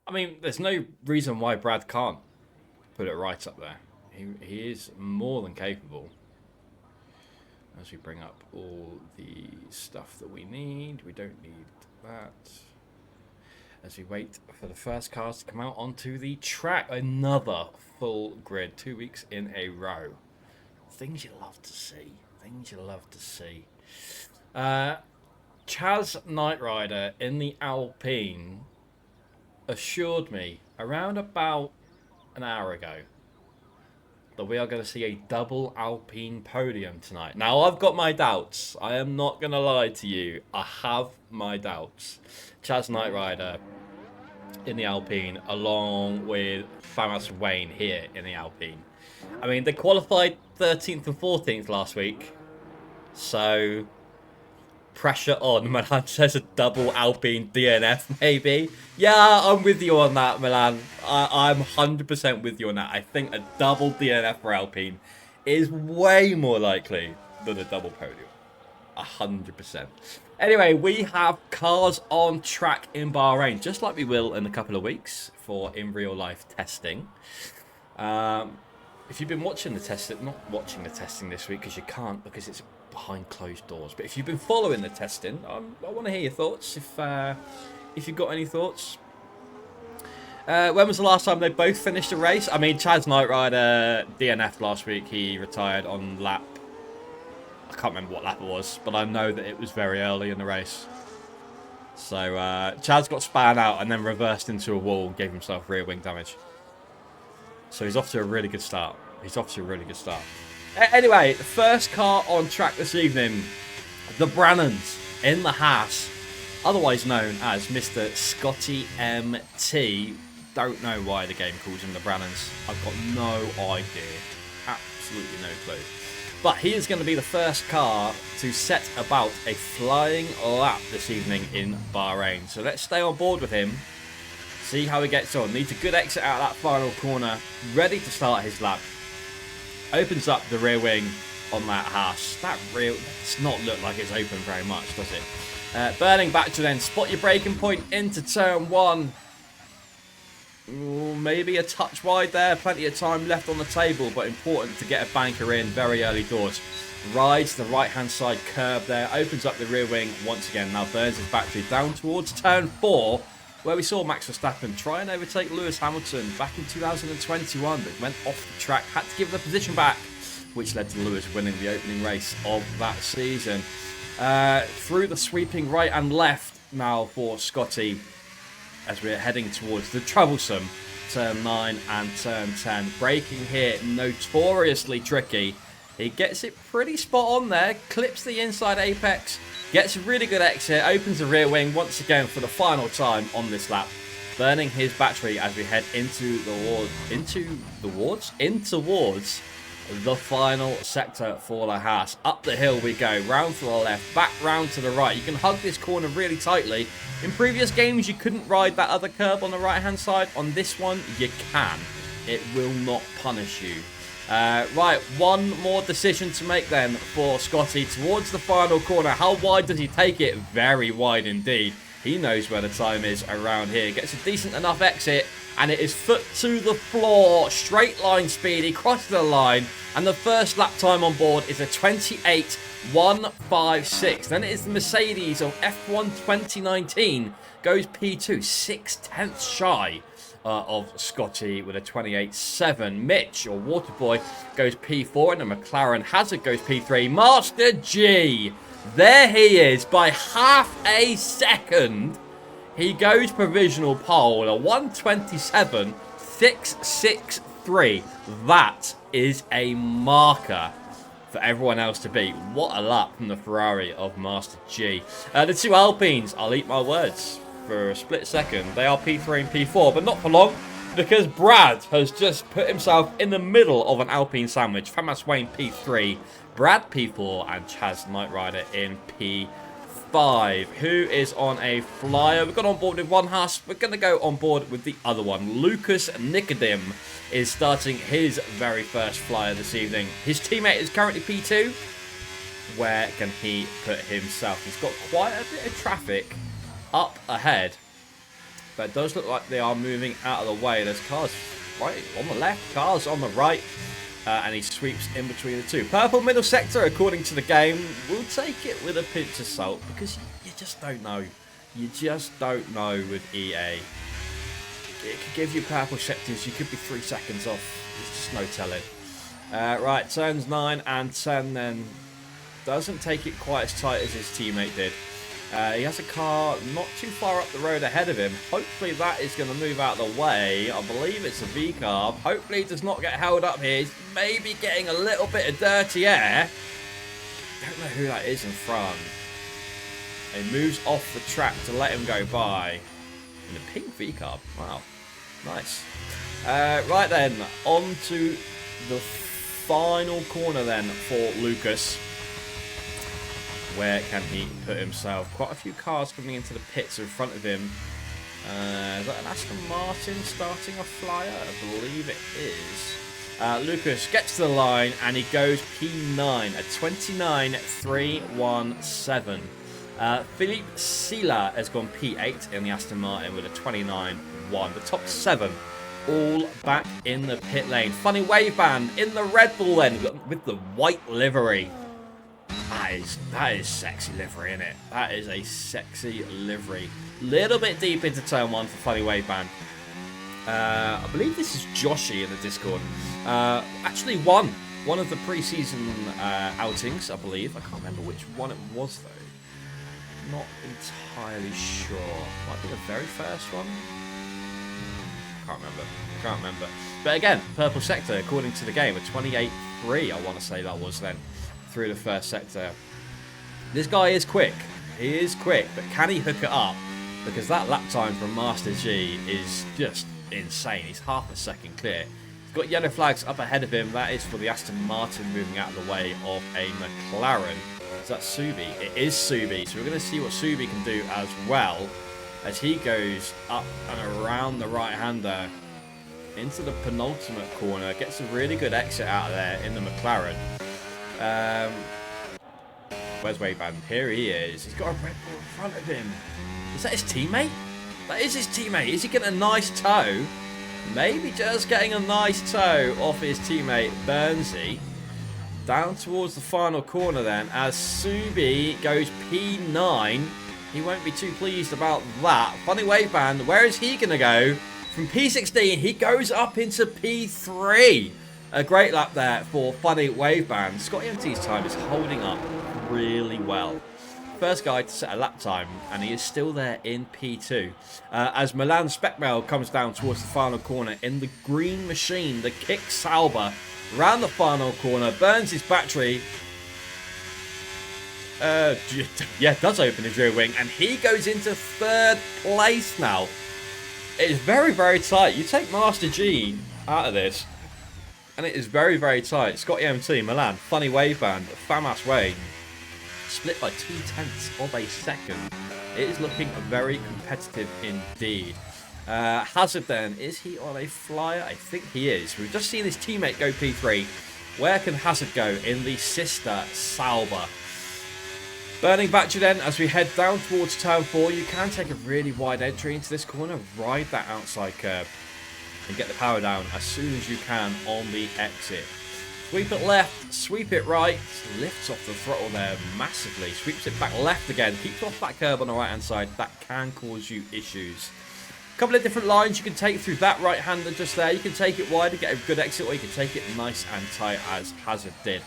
I mean, there's no reason why Brad can't put it right up there. He is more than capable. As we bring up all the stuff that we need, we don't need that. As we wait for the first cars to come out onto the track, another full grid, 2 weeks in a row. Things you love to see. Things you love to see. Chaz Knight Rider in the Alpine assured me around about an hour ago that we are going to see a double Alpine podium tonight. Now, I've got my doubts. I am not going to lie to you. I have my doubts. Chaz Knight Rider in the Alpine, along with Famas Wayne here in the Alpine. I mean, they qualified 13th and 14th last week. So, pressure on. Milan says a double Alpine DNF, maybe. Yeah, I'm with you on that, Milan. I'm 100% with you on that. I think a double DNF for Alpine is way more likely than a double podium. 100%. Anyway, we have cars on track in Bahrain, just like we will in a couple of weeks for in real life testing. If you've been watching the testing, not watching the testing this week because you can't because it's behind closed doors. But if you've been following the testing, I want to hear your thoughts. If you've got any thoughts. When was the last time they both finished a race? I mean, Chaz Knight Rider DNF last week. He retired on lap. I can't remember what lap it was, but I know that it was very early in the race. So Chaz got span out and then reversed into a wall and gave himself rear wing damage. So he's off to a really good start. Anyway, the first car on track this evening, the Brannans in the Haas, otherwise known as Mr. Scotty MT. Don't know why the game calls him the Brannans. I've got no idea. Absolutely no clue. But he is going to be the first car to set about a flying lap this evening in Bahrain. So let's stay on board with him. See how he gets on. Needs a good exit out of that final corner. Ready to start his lap. Opens up the rear wing on that Haas. That rear does not look like it's open very much, does it? Burning back to then spot your braking point into turn one. Ooh, maybe a touch wide there. Plenty of time left on the table, but important to get a banker in very early doors. Rides the right-hand side curb there. Opens up the rear wing once again. Now burns his battery down towards turn four, where we saw Max Verstappen try and overtake Lewis Hamilton back in 2021, but went off the track, had to give the position back, which led to Lewis winning the opening race of that season. Through the sweeping right and left now for Scotty, as we're heading towards the troublesome turn 9 and turn 10. Braking here, notoriously tricky. He gets it pretty spot on there, clips the inside apex, gets a really good exit, opens the rear wing once again for the final time on this lap, burning his battery as we head towards the final sector for the Haas. Up the hill we go, round to the left, back round to the right. You can hug this corner really tightly. In previous games, you couldn't ride that other curb on the right-hand side. On this one, you can. It will not punish you. Right, one more decision to make then for Scotty towards the final corner. How wide does he take it? Very wide indeed. He knows where the time is around here. Gets a decent enough exit, and it is foot to the floor. Straight line speed. He crosses the line, and the first lap time on board is a 28.156. Then it is the Mercedes of F1 2019. Goes P2, 6/10 shy of Scotty with a 28.7. Mitch, or Waterboy, goes P4, and the McLaren Hazard goes P3. Master G, there he is by half a second. He goes provisional pole, a 127.663. That is a marker for everyone else to beat. What a lap from the Ferrari of Master G. The two Alpines, I'll eat my words for a split second. They are P3 and P4, but not for long, because Brad has just put himself in the middle of an Alpine sandwich. Famas Wayne P3, Brad P4, and Chaz Knight Rider in P5. Who is on a flyer? We've got on board with one Haas. We're going to go on board with the other one. Lucas Nicodim is starting his very first flyer this evening. His teammate is currently P2. Where can he put himself? He's got quite a bit of traffic up ahead But it does look like they are moving out of the way. There's cars right on the left, cars on the right. And he sweeps in between the two. Purple middle sector, according to the game. We'll take it with a pinch of salt because you just don't know. You just don't know with EA. It could give you purple sectors. You could be 3 seconds off. There's just no telling. Right, turns 9 and 10 then. Doesn't take it quite as tight as his teammate did. He has a car not too far up the road ahead of him. Hopefully that is going to move out of the way. I believe it's a V-carb. Hopefully he does not get held up here. He's maybe getting a little bit of dirty air. Don't know who that is in front. He moves off the track to let him go by. In a pink V-carb. Wow. Nice. Right then, on to the final corner then for Lucas. Where can he put himself? Quite a few cars coming into the pits in front of him. Is that an Aston Martin starting a flyer? I believe it is. Lucas gets to the line and he goes P9 at 29.317. Philippe Silla has gone P8 in the Aston Martin with a 29.1. The top 7 all back in the pit lane. Funny wave band in the Red Bull then with the white livery. That is sexy livery, isn't it? That is a sexy livery. Little bit deep into turn 1 for Funny Wave Band. I believe this is Joshy in the Discord. Actually won one of the pre-season outings, I believe. I can't remember which one it was, though. Not entirely sure. Might be the very first one. Can't remember. But again, purple sector, according to the game, a 28.3, I want to say that was then. Through the first sector. This guy is quick. He is quick, but can he hook it up? Because that lap time from Master G is just insane. He's half a second clear. He's got yellow flags up ahead of him. That is for the Aston Martin moving out of the way of a McLaren. Is that Subi? It is Subi. So we're going to see what Subi can do as well as he goes up and around the right-hander into the penultimate corner. Gets a really good exit out of there in the McLaren. Where's Waveband? Here he is. He's got a Red Bull in front of him. Is that his teammate? That is his teammate. Is he getting a nice toe? Maybe just getting a nice toe off his teammate Burnsy. Down towards the final corner then as Subi goes P9. He won't be too pleased about that. Funny Waveband, where is he going to go? From P16, he goes up into P3. A great lap there for Funny Waveband. Scotty MT's time is holding up really well. First guy to set a lap time, and he is still there in P2. As Milan Specmail comes down towards the final corner in the green machine, the Kick Sauber, round the final corner, burns his battery. Does open his rear wing, and he goes into 3rd place now. It is very, very tight. You take Master G out of this, and it is very, very tight. Scotty MT, Milan, Funny Waveband, Famas Wayne, split by 0.2 of a second. It is looking very competitive indeed. Hazard then, is he on a flyer? I think he is. We've just seen his teammate go P3. Where can Hazard go in the sister Sauber? Burning battery then, as we head down towards turn 4, you can take a really wide entry into this corner, ride that outside curb, and get the power down as soon as you can on the exit. Sweep it left, sweep it right, lifts off the throttle there massively, sweeps it back left again, keeps off that curb on the right hand side. That can cause you issues. A couple of different lines you can take through that right hander just there. You can take it wide and get a good exit, or you can take it nice and tight as Hazard did.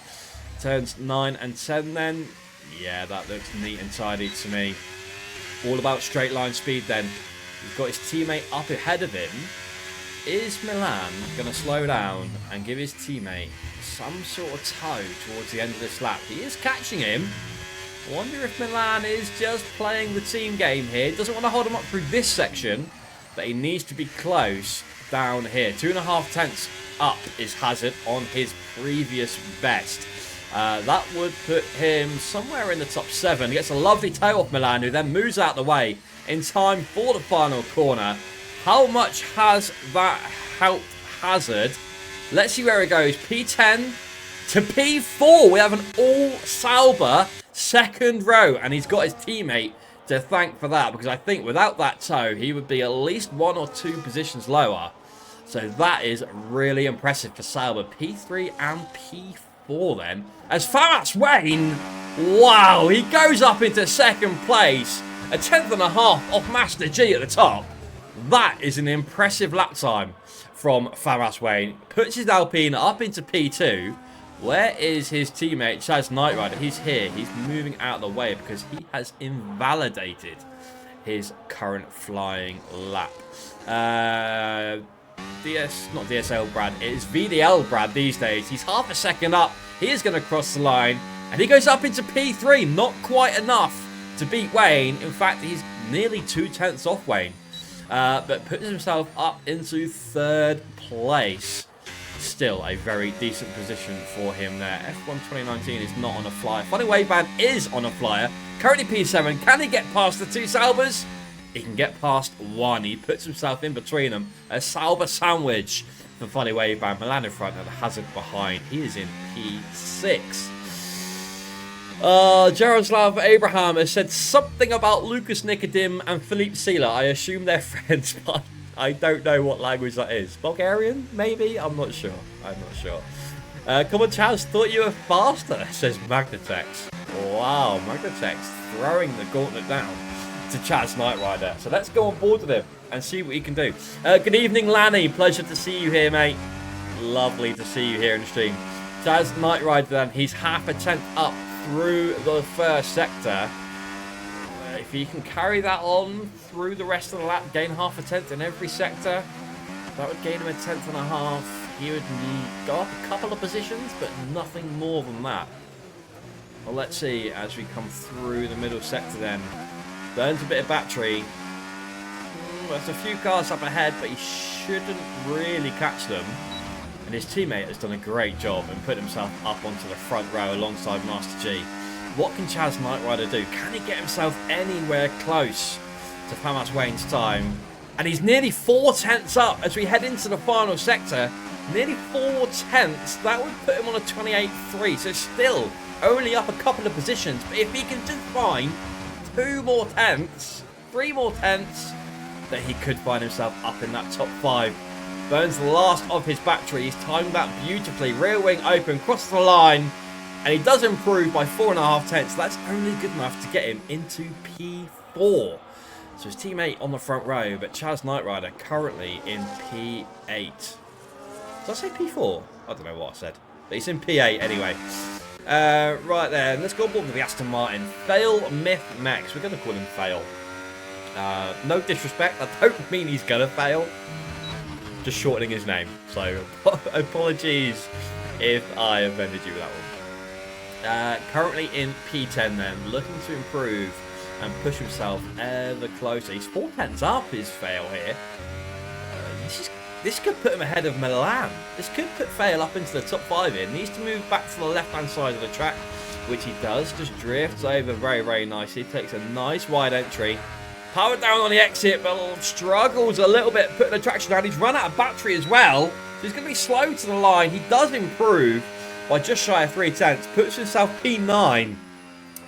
Turns 9 and 10 then. Yeah, that looks neat and tidy to me. All about straight line speed then. He's got his teammate up ahead of him. Is Milan going to slow down and give his teammate some sort of toe towards the end of this lap? He is catching him. I wonder if Milan is just playing the team game here. Doesn't want to hold him up through this section, but he needs to be close down here. 2.5 tenths up is Hazard on his previous best. That would put him somewhere in the top 7. He gets a lovely toe off Milan, who then moves out the way in time for the final corner. How much has that helped Hazard? Let's see where it goes. P10 to P4. We have an all Sauber second row, and he's got his teammate to thank for that, because I think without that toe, he would be at least 1 or 2 positions lower. So that is really impressive for Sauber. P3 and P4 then. As Farass Wayne, wow, he goes up into 2nd place. A 10th and a half off Master G at the top. That is an impressive lap time from Farass Wayne. Puts his Alpine up into P2. Where is his teammate, Chaz Knight Rider? He's here. He's moving out of the way because he has invalidated his current flying lap. Not DSL Brad, it is VDL Brad these days. He's half a second up. He is going to cross the line. And he goes up into P3. Not quite enough to beat Wayne. In fact, he's nearly 2/10 off Wayne. But puts himself up into 3rd place. Still a very decent position for him there. F1 2019 is not on a flyer. Funny Wave Band is on a flyer. Currently P7. Can he get past the 2 Saubers? He can get past 1. He puts himself in between them. A Sauber sandwich for Funny Wave Band. Milan in front and Hazard behind. He is in P6. Jaroslav Abraham has said something about Lucas Nicodim and Philippe Sela. I assume they're friends, but I don't know what language that is. Bulgarian, maybe? I'm not sure. Come on, Chaz, thought you were faster, says Magnatex. Wow, Magnatex throwing the gauntlet down to Chaz Knight Rider. So let's go on board with him and see what he can do. Good evening, Lanny. Pleasure to see you here, mate. Lovely to see you here in the stream. Chaz Knight Rider, then, he's half a 10th up through the 1st sector. If he can carry that on through the rest of the lap, gain half a 10th in every sector, that would gain him a 10th and a half. He would go up a couple of positions, but nothing more than that. Well, let's see as we come through the middle sector then. Burns a bit of battery. There's a few cars up ahead, but he shouldn't really catch them. And his teammate has done a great job and put himself up onto the front row alongside Master G. What can Chaz Knight Rider do? Can he get himself anywhere close to Farass Wayne's time? And he's nearly 4/10 up as we head into the final sector. Nearly 4/10. That would put him on a 28.3. So still only up a couple of positions. But if he can just find 2 more tenths, 3 more tenths, then he could find himself up in that top 5. Burns the last of his battery. He's timed that beautifully. Rear wing open, crosses the line. And he does improve by 4.5 tenths. That's only good enough to get him into P4. So his teammate on the front row, but Chaz Knight Rider currently in P8. Did I say P4? I don't know what I said. But he's in P8 anyway. Right there. Let's go on board with the Aston Martin. Fail Myth Max. We're going to call him Fail. No disrespect. I don't mean he's going to fail. Just shortening his name. So apologies if I offended you with that one. Currently in P10 then, looking to improve and push himself ever closer. He's 4/10 up his Fail here. This could put him ahead of Milan. This could put Fail up into the top 5 here. Needs to move back to the left-hand side of the track, which he does. Just drifts over very, very nicely. Takes a nice wide entry. Power down on the exit, but struggles a little bit putting the traction down. He's run out of battery as well. So he's going to be slow to the line. He does improve by just shy of 3/10. Puts himself P9.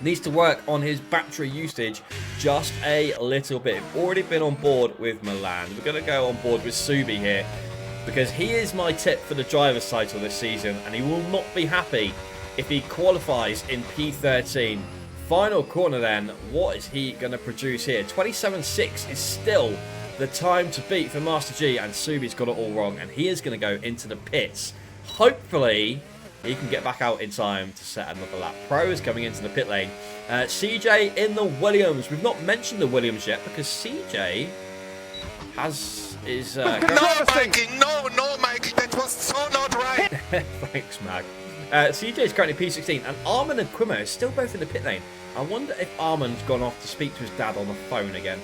Needs to work on his battery usage just a little bit. Already been on board with Milan. We're going to go on board with Subi here because he is my tip for the driver's title this season, and he will not be happy if he qualifies in P13. Final corner then. What is he going to produce here? 27.6 is still the time to beat for Master G, and Subi's got it all wrong, and he is going to go into the pits. Hopefully he can get back out in time to set another lap. Pro is coming into the pit lane. CJ in the Williams. We've not mentioned the Williams yet because CJ has his... no, Mikey, no, Mikey, that was so not right. Thanks, Mag. CJ is currently P16, and Armin and Quimo are still both in the pit lane. I wonder if Armin's gone off to speak to his dad on the phone again.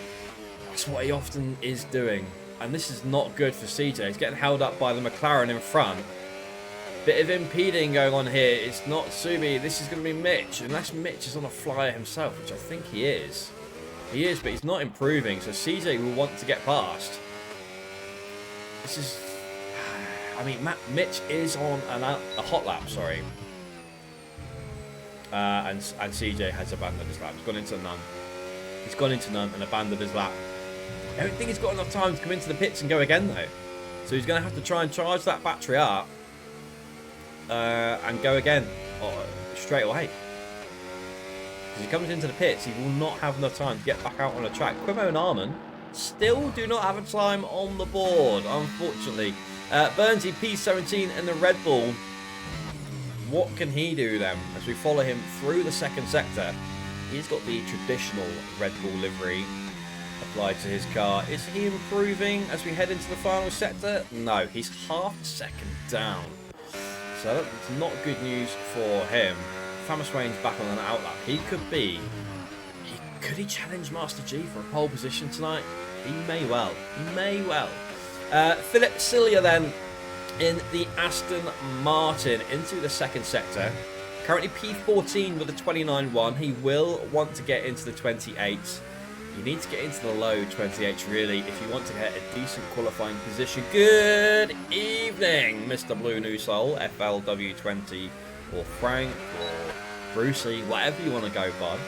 That's what he often is doing. And this is not good for CJ. He's getting held up by the McLaren in front. Bit of impeding going on here. It's not Subi. This is going to be Mitch. Unless Mitch is on a flyer himself, which I think he is. He is, but he's not improving. So CJ will want to get past. This is... I mean, Mitch is on a hot lap, sorry. And CJ has abandoned his lap. He's gone into none. He's gone into none and abandoned his lap. I don't think he's got enough time to come into the pits and go again, though. So he's going to have to try and charge that battery up and go again straight away. As he comes into the pits, he will not have enough time to get back out on the track. Quimo and Arman still do not have a time on the board, unfortunately. Burnsy P17 in the Red Bull. What can he do then as we follow him through the second sector? He's got the traditional Red Bull livery applied to his car. Is he improving as we head into the final sector? No, he's half a second down. So that's not good news for him. Famerswain's back on an outlap. Could he challenge Master G for a pole position tonight? He may well. He may well. Philip Cilia then in the Aston Martin into the second sector. Currently P14 with a 29.1. He will want to get into the 28s. You need to get into the low 28s really if you want to get a decent qualifying position. Good evening, Mr. Blue New Soul, FLW20, or Frank, or Brucey, whatever you want to go by.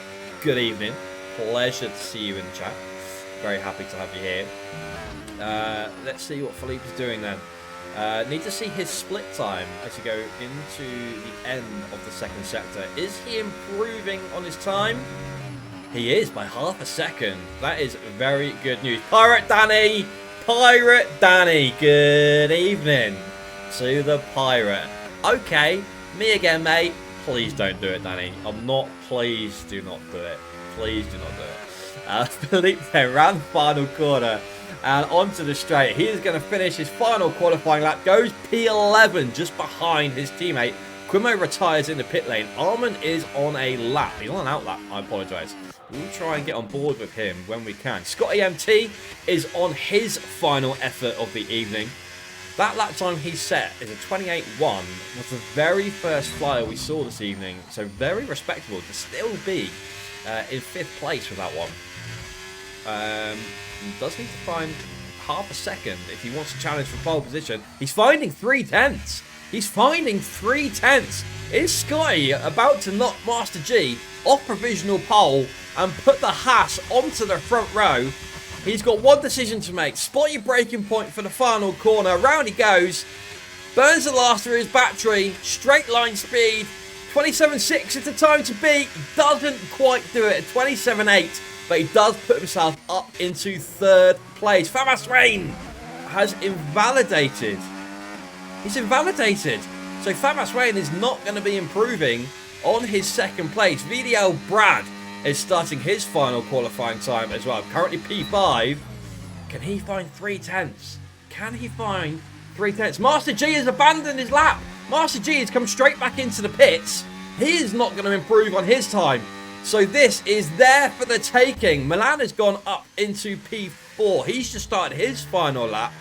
Good evening. Pleasure to see you in the chat. Very happy to have you here. Let's see what Philippe is doing then. Need to see his split time as you go into the end of the second sector. Is he improving on his time? He is by half a second. That is very good news. Pirate Danny! Pirate Danny! Good evening to the Pirate. Okay, me again, mate. Please don't do it, Danny. Please do not do it. Please do not do it. Philippe then ran the final corner and onto the straight. He is going to finish his final qualifying lap. Goes P11 just behind his teammate. Quimo retires in the pit lane. Arman is on a lap. He's on an out lap. I apologise. We'll try and get on board with him when we can. Scotty MT is on his final effort of the evening. That lap time he set is a 28.1. Was the very first flyer we saw this evening. So very respectable to still be in 5th place with that one. Does need to find half a second if he wants to challenge for pole position. He's finding 3/10. He's finding 3/10. Is Scotty about to knock Master G off provisional pole and put the Haas onto the front row? He's got one decision to make. Spot your braking point for the final corner. Round he goes. Burns the last of his battery. Straight line speed. 27.6 is the time to beat. Doesn't quite do it at 27.8. But he does put himself up into 3rd place. Famerswain has invalidated. He's invalidated. So Famerswain is not going to be improving on his 2nd place. VDL Brad is starting his final qualifying time as well. Currently P5. Can he find 3/10? Can he find 3/10? Master G has abandoned his lap. Master G has come straight back into the pits. He is not going to improve on his time. So this is there for the taking. Milan has gone up into P4. He's just started his final lap.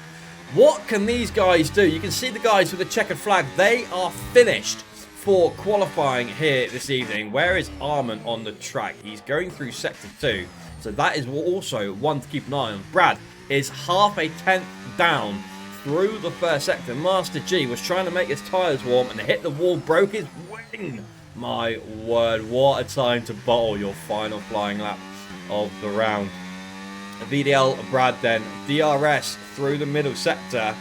What can these guys do? You can see the guys with the checkered flag. They are finished for qualifying here this evening. Where is Arman on the track? He's going through sector 2. So that is also one to keep an eye on. Brad is half a tenth down through the first sector. Master G was trying to make his tyres warm and hit the wall, broke his wing. My word, what a time to bottle your final flying lap of the round. VDL Brad then, DRS through the middle sector.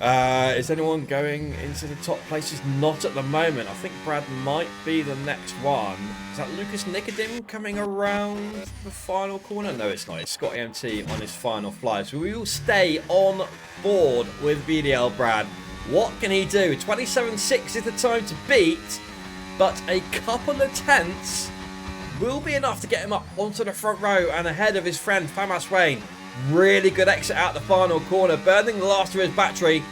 Is anyone going into the top places? Not at the moment. I think Brad might be the next one. Is that Lucas Nicodim coming around the final corner? No, it's not. It's Scott MT on his final fly. So we will stay on board with VDL Brad. What can he do? 27.6 is the time to beat, but a couple of tenths will be enough to get him up onto the front row and ahead of his friend Famerswain. Really good exit out the final corner, burning the last of his battery.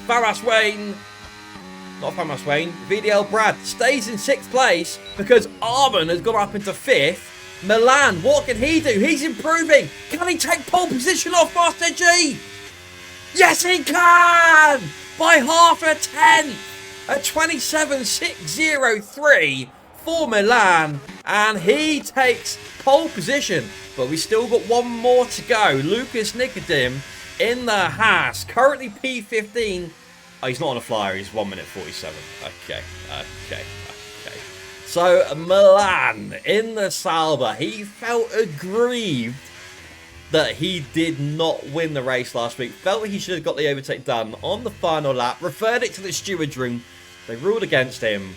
Famerswain, not Famerswain, VDL Brad stays in 6th place because Arman has gone up into 5th. Milan, what can he do? He's improving. Can he take pole position off Master G? Yes, he can! By half a tenth. A 27.603 for Milan. And he takes pole position. But we still got one more to go. Lucas Nicodim in the Haas. Currently P15. Oh, he's not on a flyer. He's 1 minute 47. Okay. So Milan in the Sauber, he felt aggrieved that he did not win the race last week. Felt he should have got the overtake done on the final lap. Referred it to the stewards room. They ruled against him.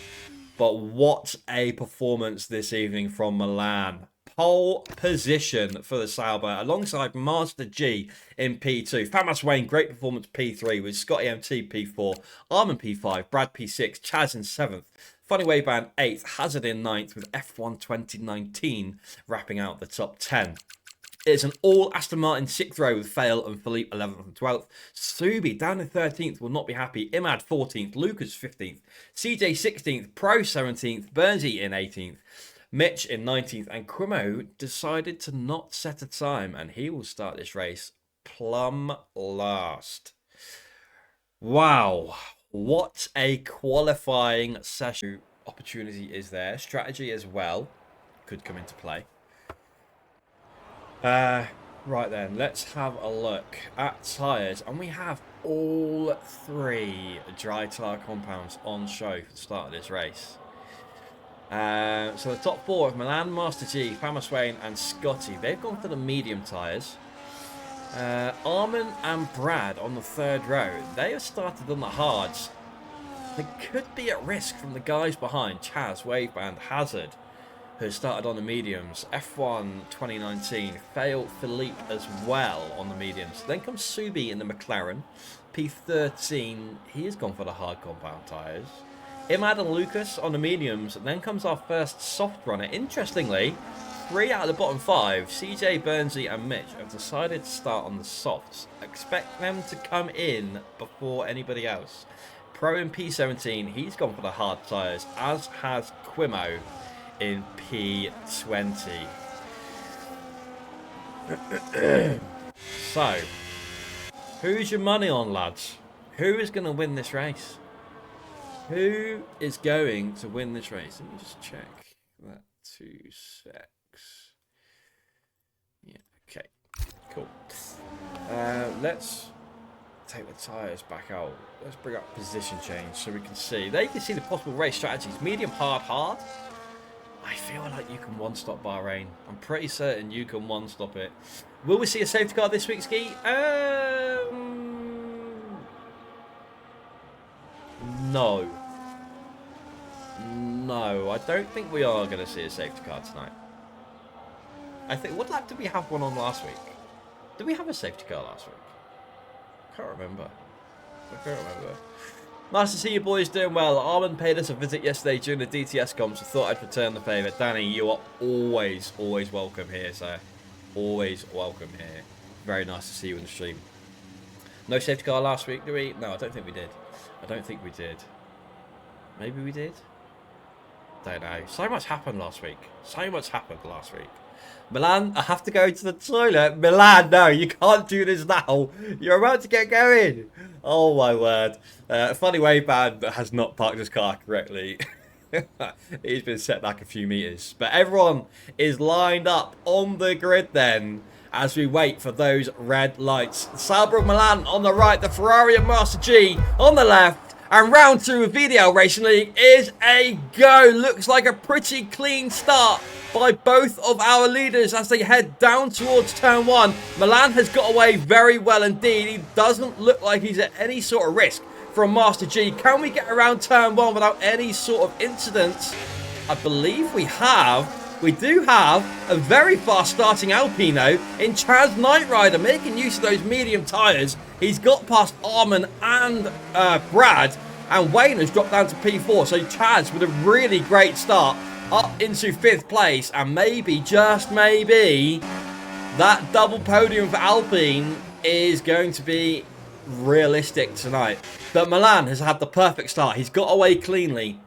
But what a performance this evening from Milan. Pole position for the Sauber alongside Master G in P2. Famas Wayne, great performance P3 with Scotty MT P4, Armin P5, Brad P6, Chaz in 7th. Funny Way Band 8th, Hazard in 9th with F1 2019 wrapping out the top 10. It's an all Aston Martin 6th row with Fail and Philippe 11th and 12th. Subi down in 13th will not be happy. Imad 14th, Lucas 15th, CJ 16th, Pro 17th, Bernsey in 18th, Mitch in 19th, and Quimo decided to not set a time and he will start this race plumb last. Wow, what a qualifying session. Opportunity is there. Strategy as well could come into play. Right then, let's have a look at tyres, and we have all 3 dry tyre compounds on show for the start of this race. So the top 4 of Milan, Master G, Famas Wayne and Scotty, they've gone for the medium tyres. Armin and Brad on the 3rd row, they have started on the hards. They could be at risk from the guys behind, Chaz, Waveband, Hazard, who started on the mediums. F1 2019, Fail Philippe as well on the mediums. Then comes Subi in the McLaren. P13, he has gone for the hard compound tyres. Imad and Lucas on the mediums. Then comes our first soft runner. Interestingly, 3 out of the bottom 5, CJ, Bernsey and Mitch, have decided to start on the softs. Expect them to come in before anybody else. Pro in P17, he's gone for the hard tyres, as has Quimo in P20. So, who's your money on, lads? Who is going to win this race? Who is going to win this race? Let me just check that 2 secs. Yeah, okay, cool. Let's take the tyres back out. Let's bring up position change so we can see. There you can see the possible race strategies. Medium, hard, hard. I feel like you can one-stop Bahrain. I'm pretty certain you can one-stop it. Will we see a safety car this week, Ski? No. No, I don't think we are going to see a safety car tonight. I think, what lap did we have one on last week? Did we have a safety car last week? I can't remember. Nice to see you boys doing well. Armin paid us a visit yesterday during the DTS comps. I thought I'd return the favour. Danny, you are always welcome here, sir. Always welcome here. Very nice to see you in the stream. No safety car last week, do we? No, I don't think we did. I don't think we did. Maybe we did? Don't know. So much happened last week. So much happened last week. Milan, I have to go to the toilet. Milan, no, you can't do this now. You're about to get going. Oh, my word. Funny Way Band has not parked his car correctly. He's been set back a few metres. But everyone is lined up on the grid then as we wait for those red lights. Sauber of Milan on the right, the Ferrari and Master G on the left. And round 2 of VDL Racing League is a go. Looks like a pretty clean start by both of our leaders as they head down towards turn 1. Milan has got away very well indeed. He doesn't look like he's at any sort of risk from Master G. Can we get around turn 1 without any sort of incidents? I believe we have. We do have a very fast starting Alpino in Chaz Knight Rider, making use of those medium tyres. He's got past Armin and Brad, and Wayne has dropped down to P4. So Chaz with a really great start up into 5th place, and maybe, just maybe, that double podium for Alpine is going to be realistic tonight. But Milan has had the perfect start. He's got away cleanly,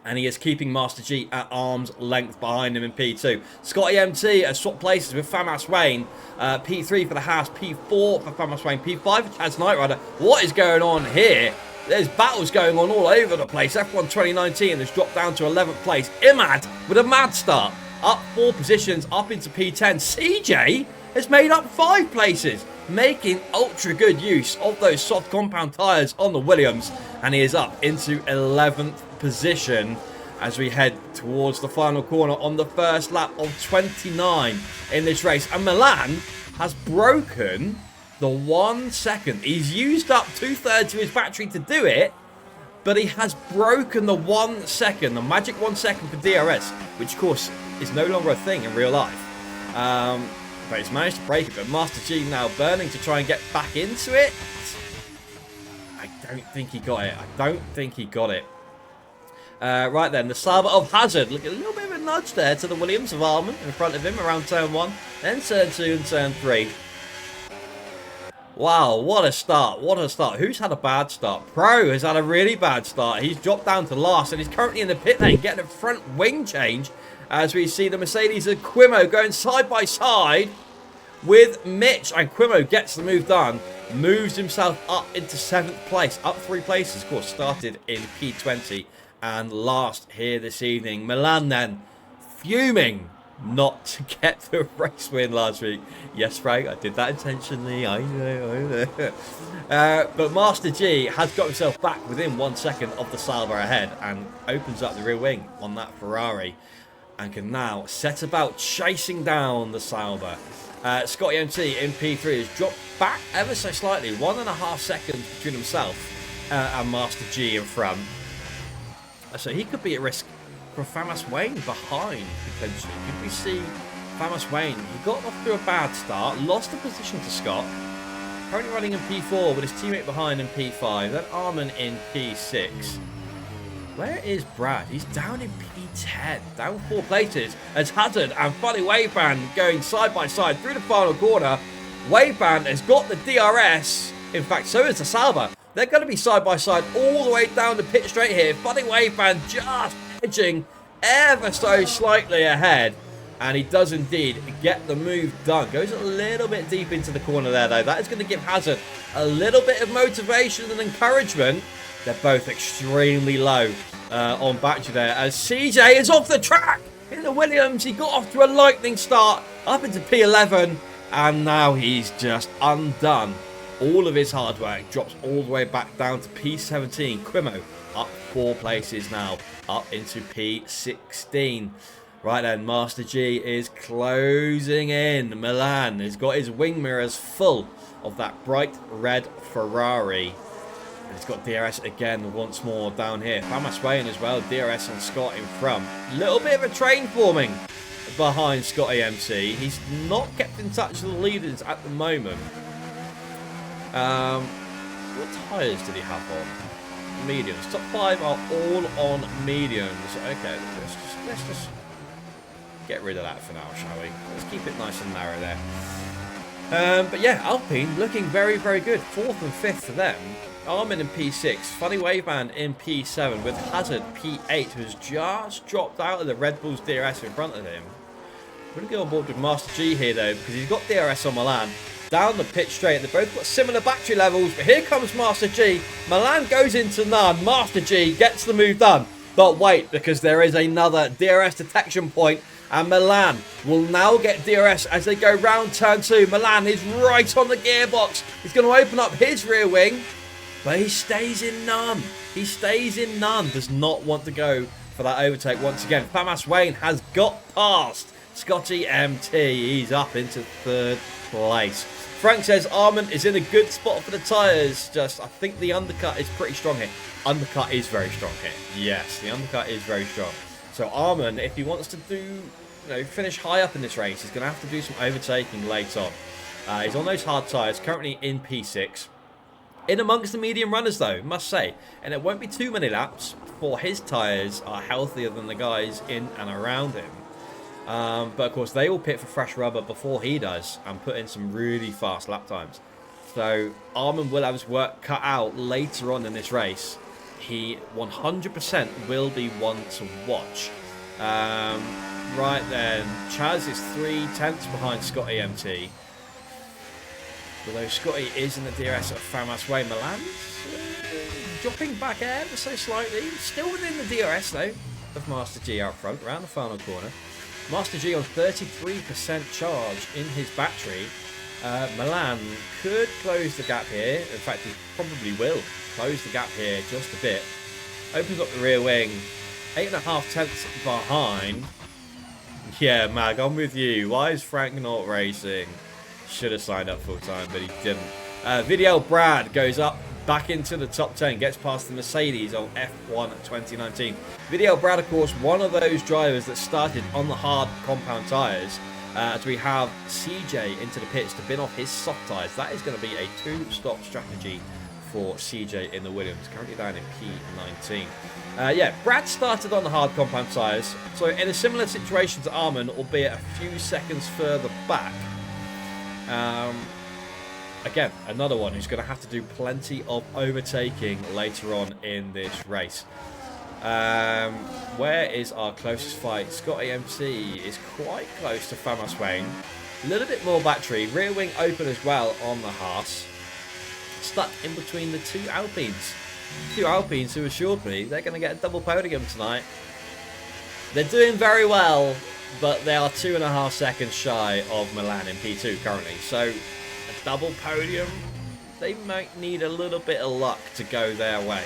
and he is keeping Master G at arm's length behind him in P2. Scotty MT has swapped places with Famas Wayne. P3 for the Haas, P4 for Famas Wayne, P5 for Chaz Knight Rider. What is going on here? There's battles going on all over the place. F1 2019 has dropped down to 11th place. Imad with a mad start. Up 4 positions, up into P10. CJ has made up 5 places, making ultra good use of those soft compound tyres on the Williams. And he is up into 11th position. as we head towards the final corner on the first lap of 29 in this race. And Milan has broken the 1 second. He's used up 2/3 of his battery to do it, but he has broken the 1 second, the magic 1 second for DRS, which of course is no longer a thing in real life. But he's managed to break it. But Master G now burning to try and get back into it. I don't think he got it. Right then, the Sauber of Hazard. Look, a little bit of a nudge there to the Williams of Arman in front of him around turn 1. Then turn 2 and turn 3. Wow, what a start. What a start. Who's had a bad start? Pro has had a really bad start. He's dropped down to last and he's currently in the pit lane getting a front wing change as we see the Mercedes of Quimo going side by side with Mitch. And Quimo gets the move done, moves himself up into 7th place. Up 3 places, of course, started in P20 and last here this evening. Milan then fuming not to get the race win last week. Yes, Frank, I did that intentionally. I know. But Master G has got himself back within 1 second of the Sauber ahead and opens up the rear wing on that Ferrari and can now set about chasing down the Sauber. Scotty MT in P3 has dropped back ever so slightly, 1.5 seconds between himself and Master G in front. So he could be at risk for Famas Wayne behind, potentially. Could we see Famas Wayne? He got off to a bad start, lost the position to Scott. Currently running in P4 with his teammate behind in P5. Then Arman in P6. Where is Brad? He's down in P10, down 4 places as Hazard and Funny Waveband going side by side through the final corner. Waveband has got the DRS. In fact, so is the Sauber. They're going to be side by side all the way down the pit straight here. Funny Waveband just edging ever so slightly ahead. And he does indeed get the move done. Goes a little bit deep into the corner there, though. That is going to give Hazard a little bit of motivation and encouragement. They're both extremely low on battery there. As CJ is off the track in the Williams. He got off to a lightning start up into P11. And now he's just undone. All of his hard work drops all the way back down to P17. Quimo up 4 places now, up into P16. Right then, Master G is closing in. Milan has got his wing mirrors full of that bright red Ferrari. And he's got DRS again once more down here. Famas Wayne as well, DRS and Scott in front. Little bit of a train forming behind Scotty MC. He's not kept in touch with the leaders at the moment. What tyres did he have on? Mediums. Top 5 are all on mediums. Okay, let's just get rid of that for now, shall we? Let's keep it nice and narrow there. But yeah, Alpine looking very, very good. 4th and 5th for them. Armin in P6. Funny Waveband in P7 with Hazard P8, who's just dropped out of the Red Bull's DRS in front of him. We're going to go on board with Master G here, though, because he's got DRS on Milan. Down the pit straight. They've both got similar battery levels, but here comes Master G. Milan goes into none. Master G gets the move done. But wait, because there is another DRS detection point, and Milan will now get DRS as they go round turn 2. Milan is right on the gearbox. He's going to open up his rear wing, but he stays in none. He stays in none. Does not want to go for that overtake once again. Famas Wayne has got past Scotty MT. He's up into 3rd place. Frank says Arman is in a good spot for the tyres. Just, I think the undercut is pretty strong here. Undercut is very strong here. Yes, the undercut is very strong. So Arman, if he wants to do, finish high up in this race, he's going to have to do some overtaking late on. He's on those hard tyres, currently in P6. In amongst the medium runners, though, must say. And it won't be too many laps before his tyres are healthier than the guys in and around him. But of course, they will pit for fresh rubber before he does and put in some really fast lap times. So Arman will have his work cut out later on in this race. He 100% will be one to watch. Right then, Chaz is 3/10 behind Scotty MT. Although Scotty is in the DRS of Famas Wayne. Milan dropping back ever so slightly. Still within the DRS though of Master G out front, around the final corner. Master G on 33% charge in his battery. Milan could close the gap here. In fact, he probably will close the gap here just a bit. Opens up the rear wing 8.5 tenths behind. Yeah, Mag, I'm with you. Why is Frank not racing? Should have signed up full time, but he didn't. Vidal Brad goes up back into the top 10, gets past the Mercedes on F1 2019. Vidal Brad, of course, one of those drivers that started on the hard compound tyres. As we have CJ into the pits to bin off his soft tyres. That is going to be a 2-stop strategy for CJ in the Williams, currently down in P19. Yeah, Brad started on the hard compound tyres, so in a similar situation to Arman, albeit a few seconds further back. Again, another one who's going to have to do plenty of overtaking later on in this race. Where is our closest fight? Scott AMT is quite close to Famas Wayne. A little bit more battery. Rear wing open as well on the Haas. Stuck in between the two Alpines. Two Alpines who assured me they're going to get a double podium tonight. They're doing very well, but they are 2.5 seconds shy of Milan in P2 currently. So a double podium, they might need a little bit of luck to go their way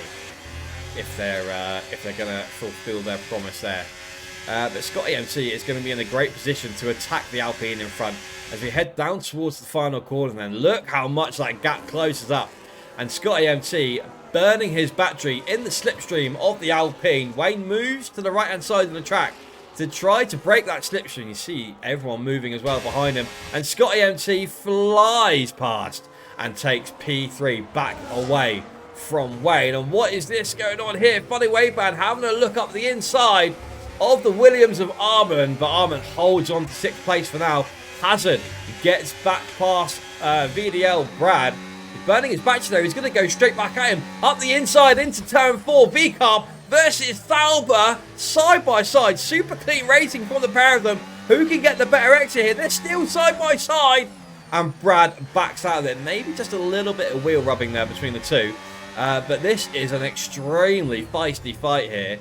if they're going to fulfill their promise there. But Scott AMT is going to be in a great position to attack the Alpine in front as we head down towards the final corner. Then look how much that gap closes up, and Scott AMT burning his battery in the slipstream of the Alpine. Wayne moves to the right hand side of the track to try to break that slipstream. You see everyone moving as well behind him, and Scott AMT flies past and takes P3 back away from Wayne. And what is this going on here? Funny Wayban having a look up the inside of the Williams of Arman, but Arman holds on to 6th place for now. Hazard gets back past VDL Brad. He's burning his battery there. He's going to go straight back at him up the inside into turn 4. VCarb versus Thalber side by side. Super clean racing from the pair of them. Who can get the better exit here? They're still side by side, and Brad backs out of it. Maybe just a little bit of wheel rubbing there between the two. But this is an extremely feisty fight here.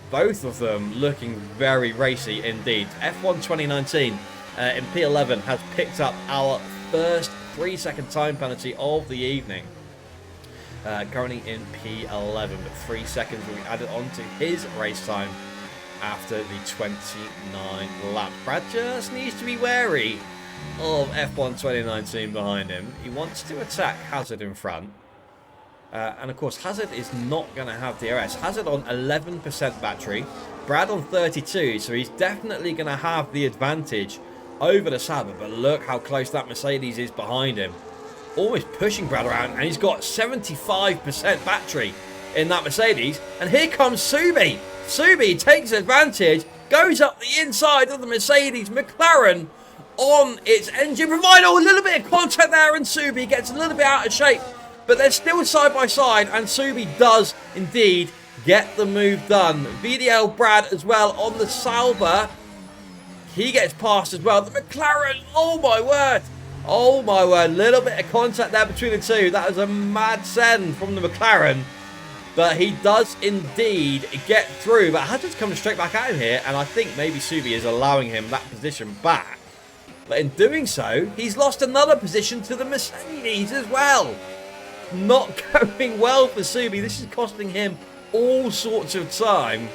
Both of them looking very racy indeed. F1 2019 in P11 has picked up our first 3-second time penalty of the evening. Currently in P11, but 3 seconds will be added on to his race time after the 29 laps. Brad just needs to be wary of F1 2019 behind him. He wants to attack Hazard in front. And of course, Hazard is not going to have DRS. Hazard on 11% battery, Brad on 32, so he's definitely going to have the advantage over the Sauber. But look how close that Mercedes is behind him. Almost pushing Brad around, and he's got 75% battery in that Mercedes. And here comes Subi. Subi takes advantage, goes up the inside of the Mercedes McLaren on its engine provider. A little bit of contact there, and Subi gets a little bit out of shape. But they're still side by side, and Subi does indeed get the move done. VDL Brad as well on the Sauber. He gets past as well. The McLaren, oh my word. Oh my word, little bit of contact there between the two. That was a mad send from the McLaren. But he does indeed get through. But Hazard's coming straight back at him here, and I think maybe Subi is allowing him that position back. But in doing so, he's lost another position to the Mercedes as well. Not going well for Subi. This is costing him all sorts of time.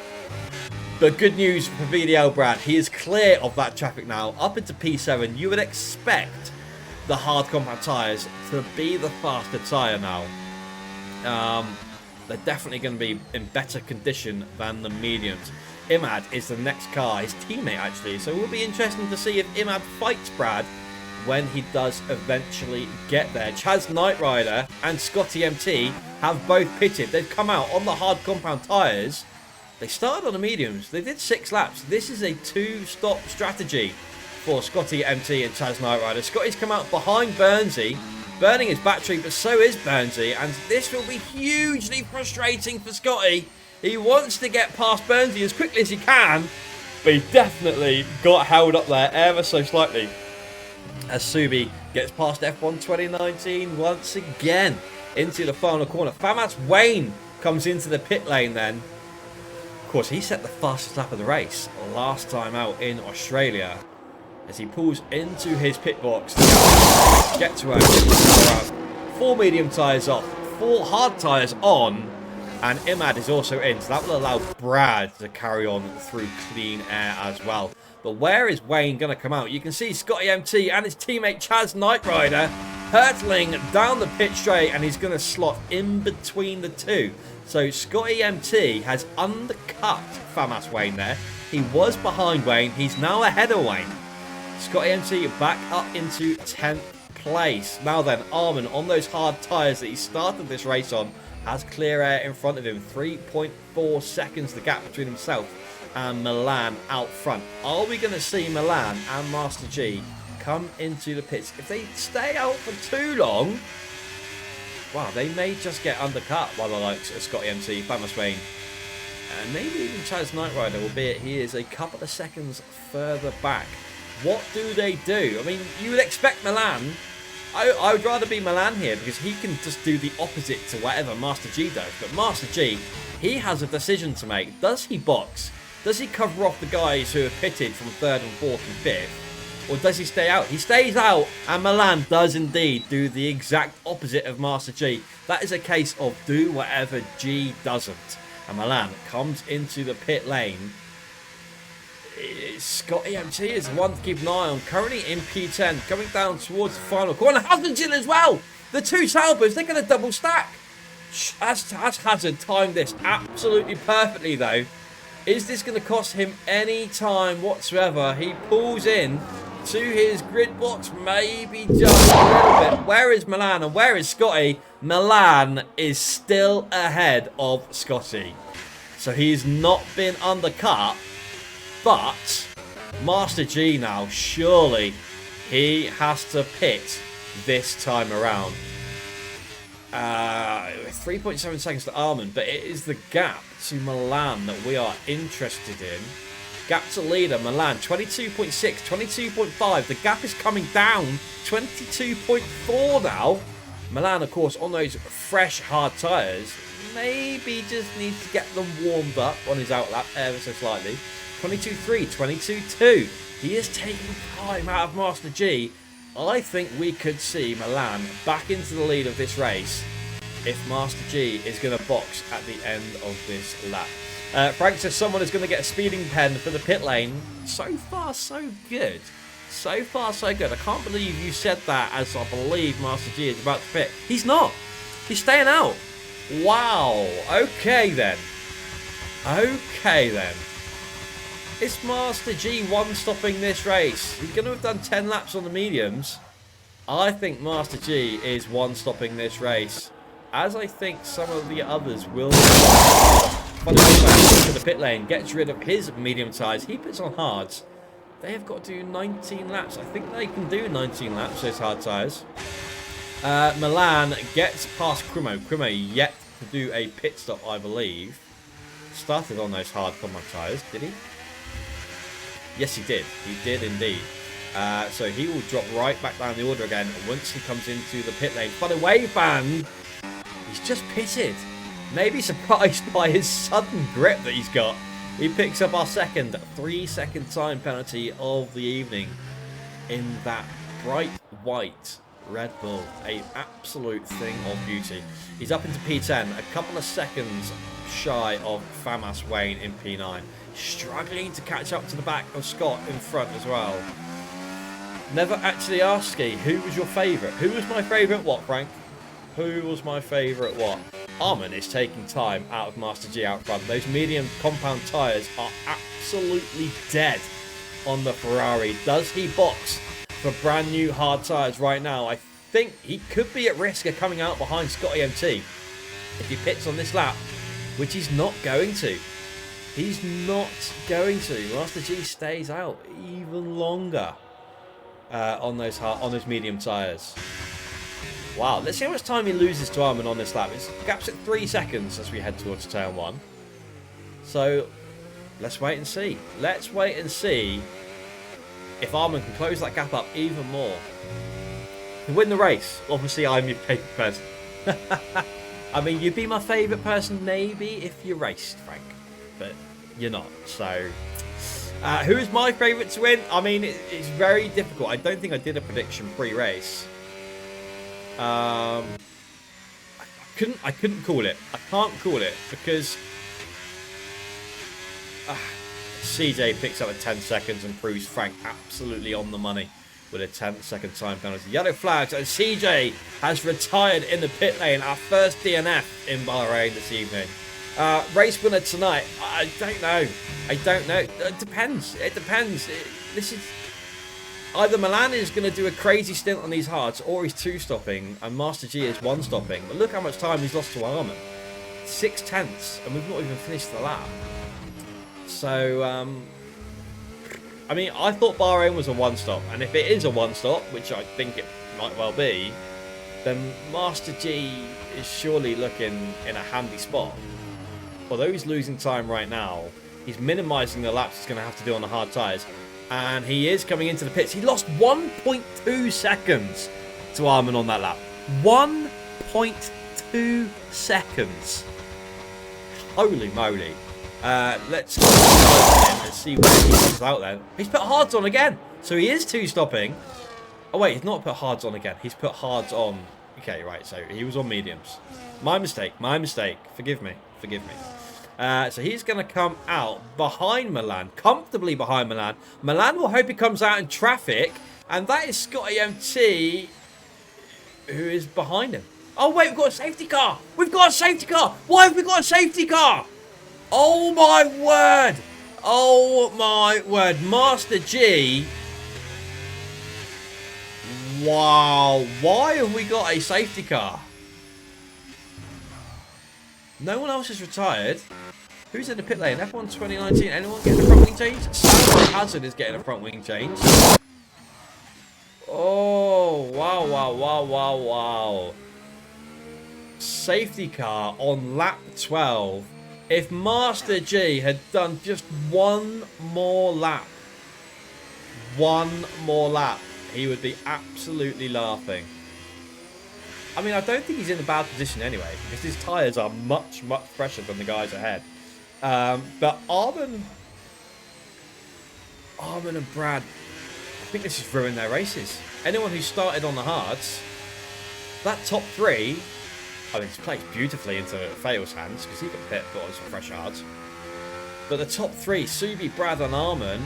But good news for VDL Brad. He is clear of that traffic now. Up into P7. You would expect the hard compound tyres to be the faster tyre now. They're definitely going to be in better condition than the mediums. Imad is the next car. His teammate actually. So it will be interesting to see if Imad fights Brad when he does eventually get there. Chaz Knight Rider and Scotty MT have both pitted. They've come out on the hard compound tyres. They started on the mediums. They did 6 laps. This is a 2-stop strategy for Scotty MT and Chaz Knight Rider. Scotty's come out behind Burnsy, burning his battery, but so is Burnsy, and this will be hugely frustrating for Scotty. He wants to get past Burnsy as quickly as he can, but he definitely got held up there ever so slightly as Subi gets past F1 2019 once again into the final corner. Famas Wayne comes into the pit lane then. Of course, he set the fastest lap of the race last time out in Australia as he pulls into his pit box to get to our 4 medium tyres off, 4 hard tyres on, And Imad is also in, so that will allow Brad to carry on through clean air as well. But where is Wayne going to come out? You can see Scotty MT and his teammate Chaz Knight Rider hurtling down the pit straight, and he's going to slot in between the two. So Scotty MT has undercut FAMAS Wayne there. He was behind Wayne. He's now ahead of Wayne. Scotty MT back up into 10th place. Now then, Armin on those hard tyres that he started this race on has clear air in front of him. 3.4 seconds the gap between himself and Milan out front. Are we going to see Milan and Master G come into the pits? If they stay out for too long, wow, they may just get undercut by the likes of Scotty MT, FAMAS Wayne, and maybe even Chaz Knight Rider, albeit he is a couple of seconds further back. What do they do? I mean, you would expect Milan. I would rather be Milan here because he can just do the opposite to whatever Master G does. But Master G, he has a decision to make. Does he box? Does he cover off the guys who are pitted from 3rd and 4th and 5th? Or does he stay out? He stays out, and Milan does indeed do the exact opposite of Master G. That is a case of do whatever G doesn't. And Milan comes into the pit lane. Scotty MT is one to keep an eye on. Currently in P10, coming down towards the final corner. Hazard's in as well. The two Saubers, they're going to double stack. Has Hazard timed this absolutely perfectly, though. Is this going to cost him any time whatsoever? He pulls in to his grid box, maybe just a little bit. Where is Milan and where is Scotty? Milan is still ahead of Scotty. So he's not been undercut. But Master G now, surely he has to pit this time around. 3.7 seconds to Armin, but it is the gap to Milan that we are interested in. Gap to leader, Milan, 22.6, 22.5. The gap is coming down, 22.4 now. Milan, of course, on those fresh, hard tyres, maybe just needs to get them warmed up on his outlap ever so slightly. 22.3, 22.2. He is taking time out of Master G. I think we could see Milan back into the lead of this race if Master G is going to box at the end of this lap. Frank says someone is going to get a speeding pen for the pit lane. So far, so good. So far, so good. I can't believe you said that as I believe Master G is about to pit. He's not. He's staying out. Wow. Okay, then. Okay, then. It's Master G one-stopping this race. He's going to have done 10 laps on the mediums. I think Master G is one-stopping this race, as I think some of the others will. Fundamentally, to the pit lane, gets rid of his medium tyres. He puts on hards. They have got to do 19 laps. I think they can do 19 laps, those hard tyres. Milan gets past Crimo. Crimo yet to do a pit stop, I believe. Started on those hard combat tyres, did he? Yes, he did. He did indeed. So he will drop right back down the order again once he comes into the pit lane. By the way, fan, he's just pitted. Maybe surprised by his sudden grip that he's got. He picks up our second 3-second time penalty of the evening in that bright white Red Bull. An absolute thing of beauty. He's up into P10, a couple of seconds shy of FAMAS Wayne in P9. Struggling to catch up to the back of Scott in front as well. Never actually asked Ski, who was your favourite? Who was my favourite what, Frank? Who was my favourite what? Armin is taking time out of Master G out front. Those medium compound tyres are absolutely dead on the Ferrari. Does he box for brand new hard tyres right now? I think he could be at risk of coming out behind Scotty MT if he pits on this lap, which he's not going to. He's not going to. Master G stays out even longer on those medium tyres. Wow, let's see how much time he loses to Armin on this lap. It's gaps at 3 seconds as we head towards turn 1. So let's wait and see. Let's wait and see if Armin can close that gap up even more. To win the race, obviously I'm your favourite person. I mean, you'd be my favourite person maybe if you raced, Frank. But you're not, so who is my favourite to win? I mean, it's very difficult. I don't think I did a prediction pre-race. I couldn't call it. I can't call it because CJ picks up at 10 seconds and proves Frank absolutely on the money with a 10-second time penalty. Yellow flags, and CJ has retired in the pit lane. Our first DNF in Bahrain this evening. Race winner tonight? I don't know. It depends. This is either Milan is going to do a crazy stint on these hards, or he's 2-stopping, and Master G is 1-stopping. But look how much time he's lost to Arman. 6/10, and we've not even finished the lap. So, I mean, I thought Bahrain was a 1-stop, and if it is a 1-stop, which I think it might well be, then Master G is surely looking in a handy spot. Although he's losing time right now, he's minimising the laps he's going to have to do on the hard tyres, and he is coming into the pits. He lost 1.2 seconds to Arman on that lap. 1.2 seconds. Holy moly. Let's go and see where he comes out then. He's put hards on again. So he is 2-stopping. Oh wait, he's not put hards on again. He's put hards on. Okay, right, so he was on mediums. My mistake. Forgive me. So he's going to come out behind Milan, comfortably behind Milan. Milan will hope he comes out in traffic, and that is Scotty MT, who is behind him. Oh wait, we've got a safety car. Why have we got a safety car? Oh my word. Master G. Wow. Why have we got a safety car? No one else has retired. Who's in the pit lane? F1 2019. Anyone getting a front wing change? Sam Hazard is getting a front wing change. Oh, wow. Safety car on lap 12. If Master G had done just one more lap, he would be absolutely laughing. I mean, I don't think he's in a bad position anyway, because his tyres are much fresher than the guys ahead. But Arman and Brad, I think this has ruined their races. Anyone who started on the hards, that top 3, I mean, it's played beautifully into Fail's hands because he got pit, but on some fresh hards. But the top 3, Subi, Brad, and Arman,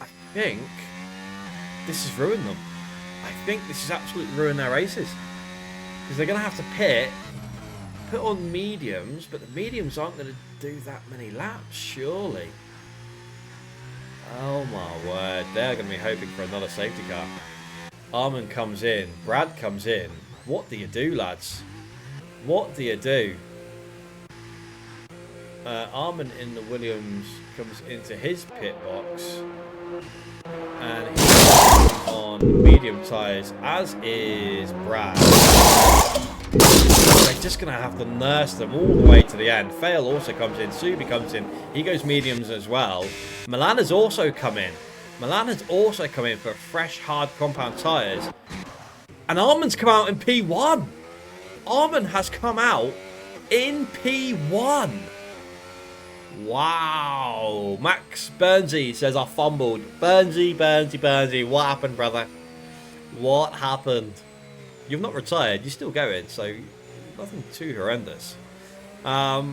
I think this has ruined them. I think this has absolutely ruined their races because they're going to have to put on mediums, but the mediums aren't going to do that many laps, surely. Oh my word, they're going to be hoping for another safety car. Arman comes in, Brad comes in. What do you do, lads? What do you do? Arman in the Williams comes into his pit box. And he's on medium tyres, as is Brad. They're just going to have to nurse them all the way to the end. Fail also comes in. Subi comes in. He goes mediums as well. Milan has also come in. For fresh, hard compound tyres. And Arman's come out in P1. Arman has come out in P1. Wow. Max Burnsy says I fumbled. Burnsy. What happened, brother? What happened? You've not retired. You're still going, so nothing too horrendous. So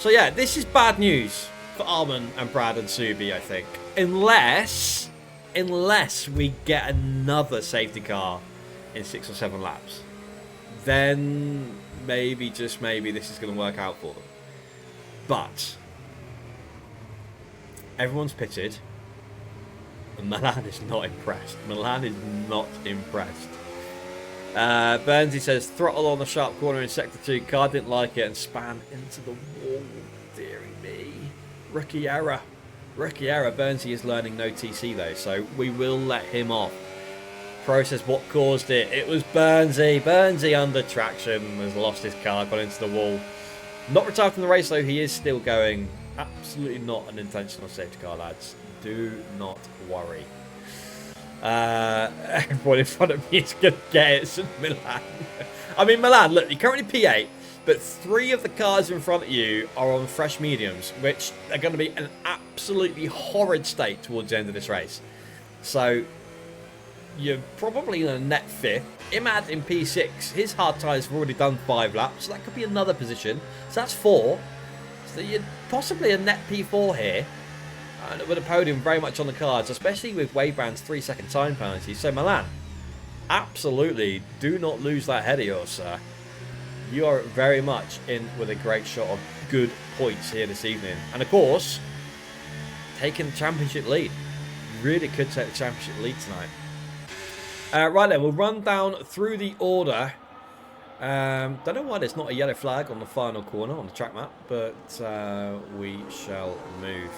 yeah, this is bad news for Arman and Brad and Subi, I think. Unless we get another safety car in 6 or 7 laps, then maybe, just maybe, this is going to work out for them. But everyone's pitted, and Milan is not impressed. Burnsy says throttle on the sharp corner in sector 2. Car didn't like it and span into the wall. Deary me. Rookie error. Burnsy is learning no TC though, so we will let him off. Process what caused it. It was Burnsy under traction has lost his car, got into the wall. Not retired from the race though, he is still going. Absolutely not an intentional safety car, lads. Do not worry. Everyone in front of me is going to get it. It's Milan. I mean, Milan, look, you're currently P8, but 3 of the cars in front of you are on fresh mediums, which are going to be an absolutely horrid state towards the end of this race. So, you're probably in a net 5th. Imad in P6, his hard tyres have already done 5 laps, so that could be another position. So that's 4. So you're possibly a net P4 here. And with a podium very much on the cards, especially with Waybrand's 3-second time penalty. So Milan, absolutely do not lose that head of yours, sir. You are very much in with a great shot of good points here this evening. And of course, taking the championship lead. Really could take the championship lead tonight. Right then, we'll run down through the order. Don't know why there's not a yellow flag on the final corner on the track map, but we shall move.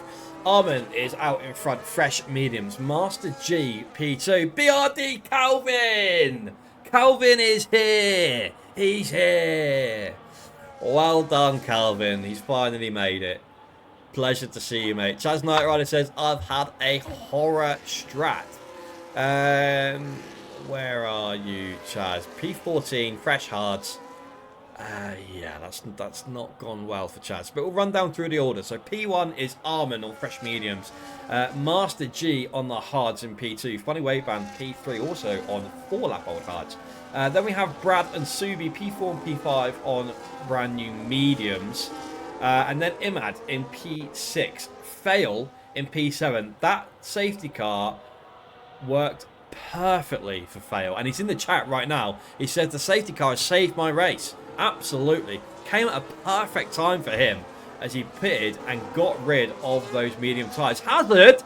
Armin is out in front, fresh mediums. Master G, P2. BRD Calvin! Calvin is here! He's here! Well done, Calvin. He's finally made it. Pleasure to see you, mate. Chaz Knight Rider says, I've had a horror strat. Where are you, Chaz? P14, fresh hards. Yeah, that's not gone well for Chaz. But we'll run down through the order. So P1 is Armin on fresh mediums. Master G on the hards in P2. Funny Wayband P3 also on 4-lap old hards. Then we have Brad and Subi P4 and P5 on brand new mediums. And then Imad in P6. Fail in P7. That safety car worked perfectly for Fail. And he's in the chat right now. He says the safety car has saved my race. Absolutely. Came at a perfect time for him as he pitted and got rid of those medium tyres. Hazard!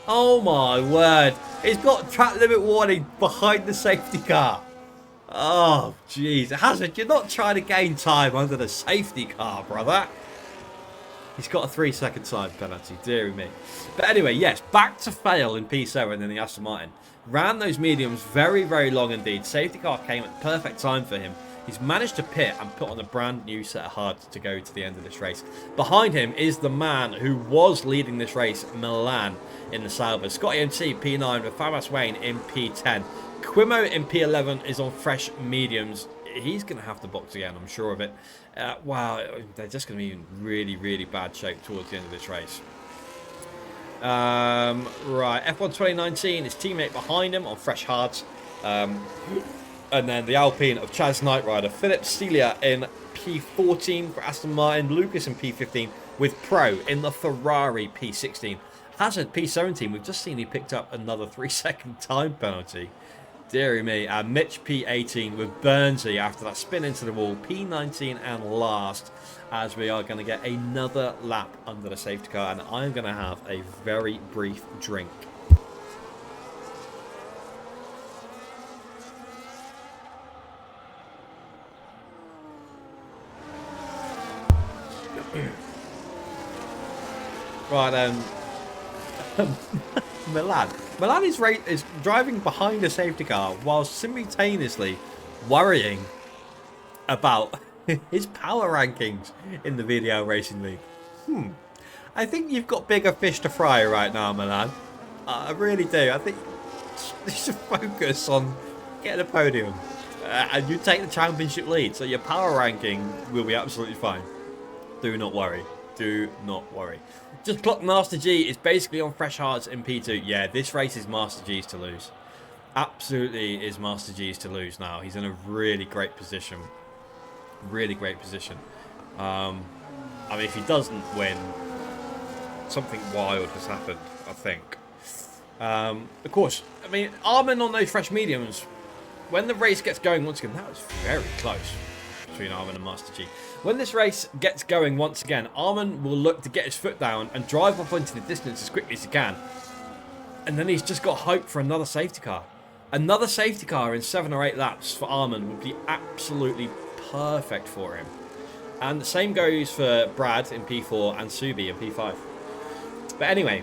Oh my word. He's got track limit warning behind the safety car. Oh, jeez. Hazard, you're not trying to gain time under the safety car, brother. He's got a 3-second time penalty, dearie me. But anyway, yes, back to Fail in P7 in the Aston Martin. Ran those mediums very, very long indeed. Safety car came at the perfect time for him. He's managed to pit and put on a brand new set of hards to go to the end of this race. Behind him is the man who was leading this race, Milan, in the Sauber. Scotty MC, P9, with Famas Wayne in P10. Quimo in P11 is on fresh mediums. He's going to have to box again, I'm sure of it. Wow, they're just going to be in really, really bad shape towards the end of this race. Right, F1 2019, his teammate behind him on fresh hards. And then the Alpine of Chaz Knight Rider. Philip Celia in P14 for Aston Martin. Lucas in P15 with Pro in the Ferrari P16. Hazard P17. We've just seen he picked up another 3-second time penalty. Deary me. And Mitch P18 with Burnsy after that spin into the wall. P19 and last, as we are going to get another lap under the safety car. And I'm going to have a very brief drink. Right, Milan is driving behind a safety car while simultaneously worrying about his power rankings in the VDL Racing League. I think you've got bigger fish to fry right now, Milan. I really do. I think you should focus on getting a podium. And you take the championship lead, so your power ranking will be absolutely fine. Do not worry. Do not worry. Just clock Master G is basically on fresh hards in P2. Yeah, this race is Master G's to lose. Absolutely is Master G's to lose now. He's in a really great position. Really great position. I mean, if he doesn't win, something wild has happened, I think. Of course, I mean, Armin on those fresh mediums, when the race gets going once again, that was very close between Armin and Master G. When this race gets going once again, Armin will look to get his foot down and drive off into the distance as quickly as he can. And then he's just got hope for another safety car. Another safety car in 7 or 8 laps for Armin would be absolutely perfect for him. And the same goes for Brad in P4 and Subi in P5. But anyway,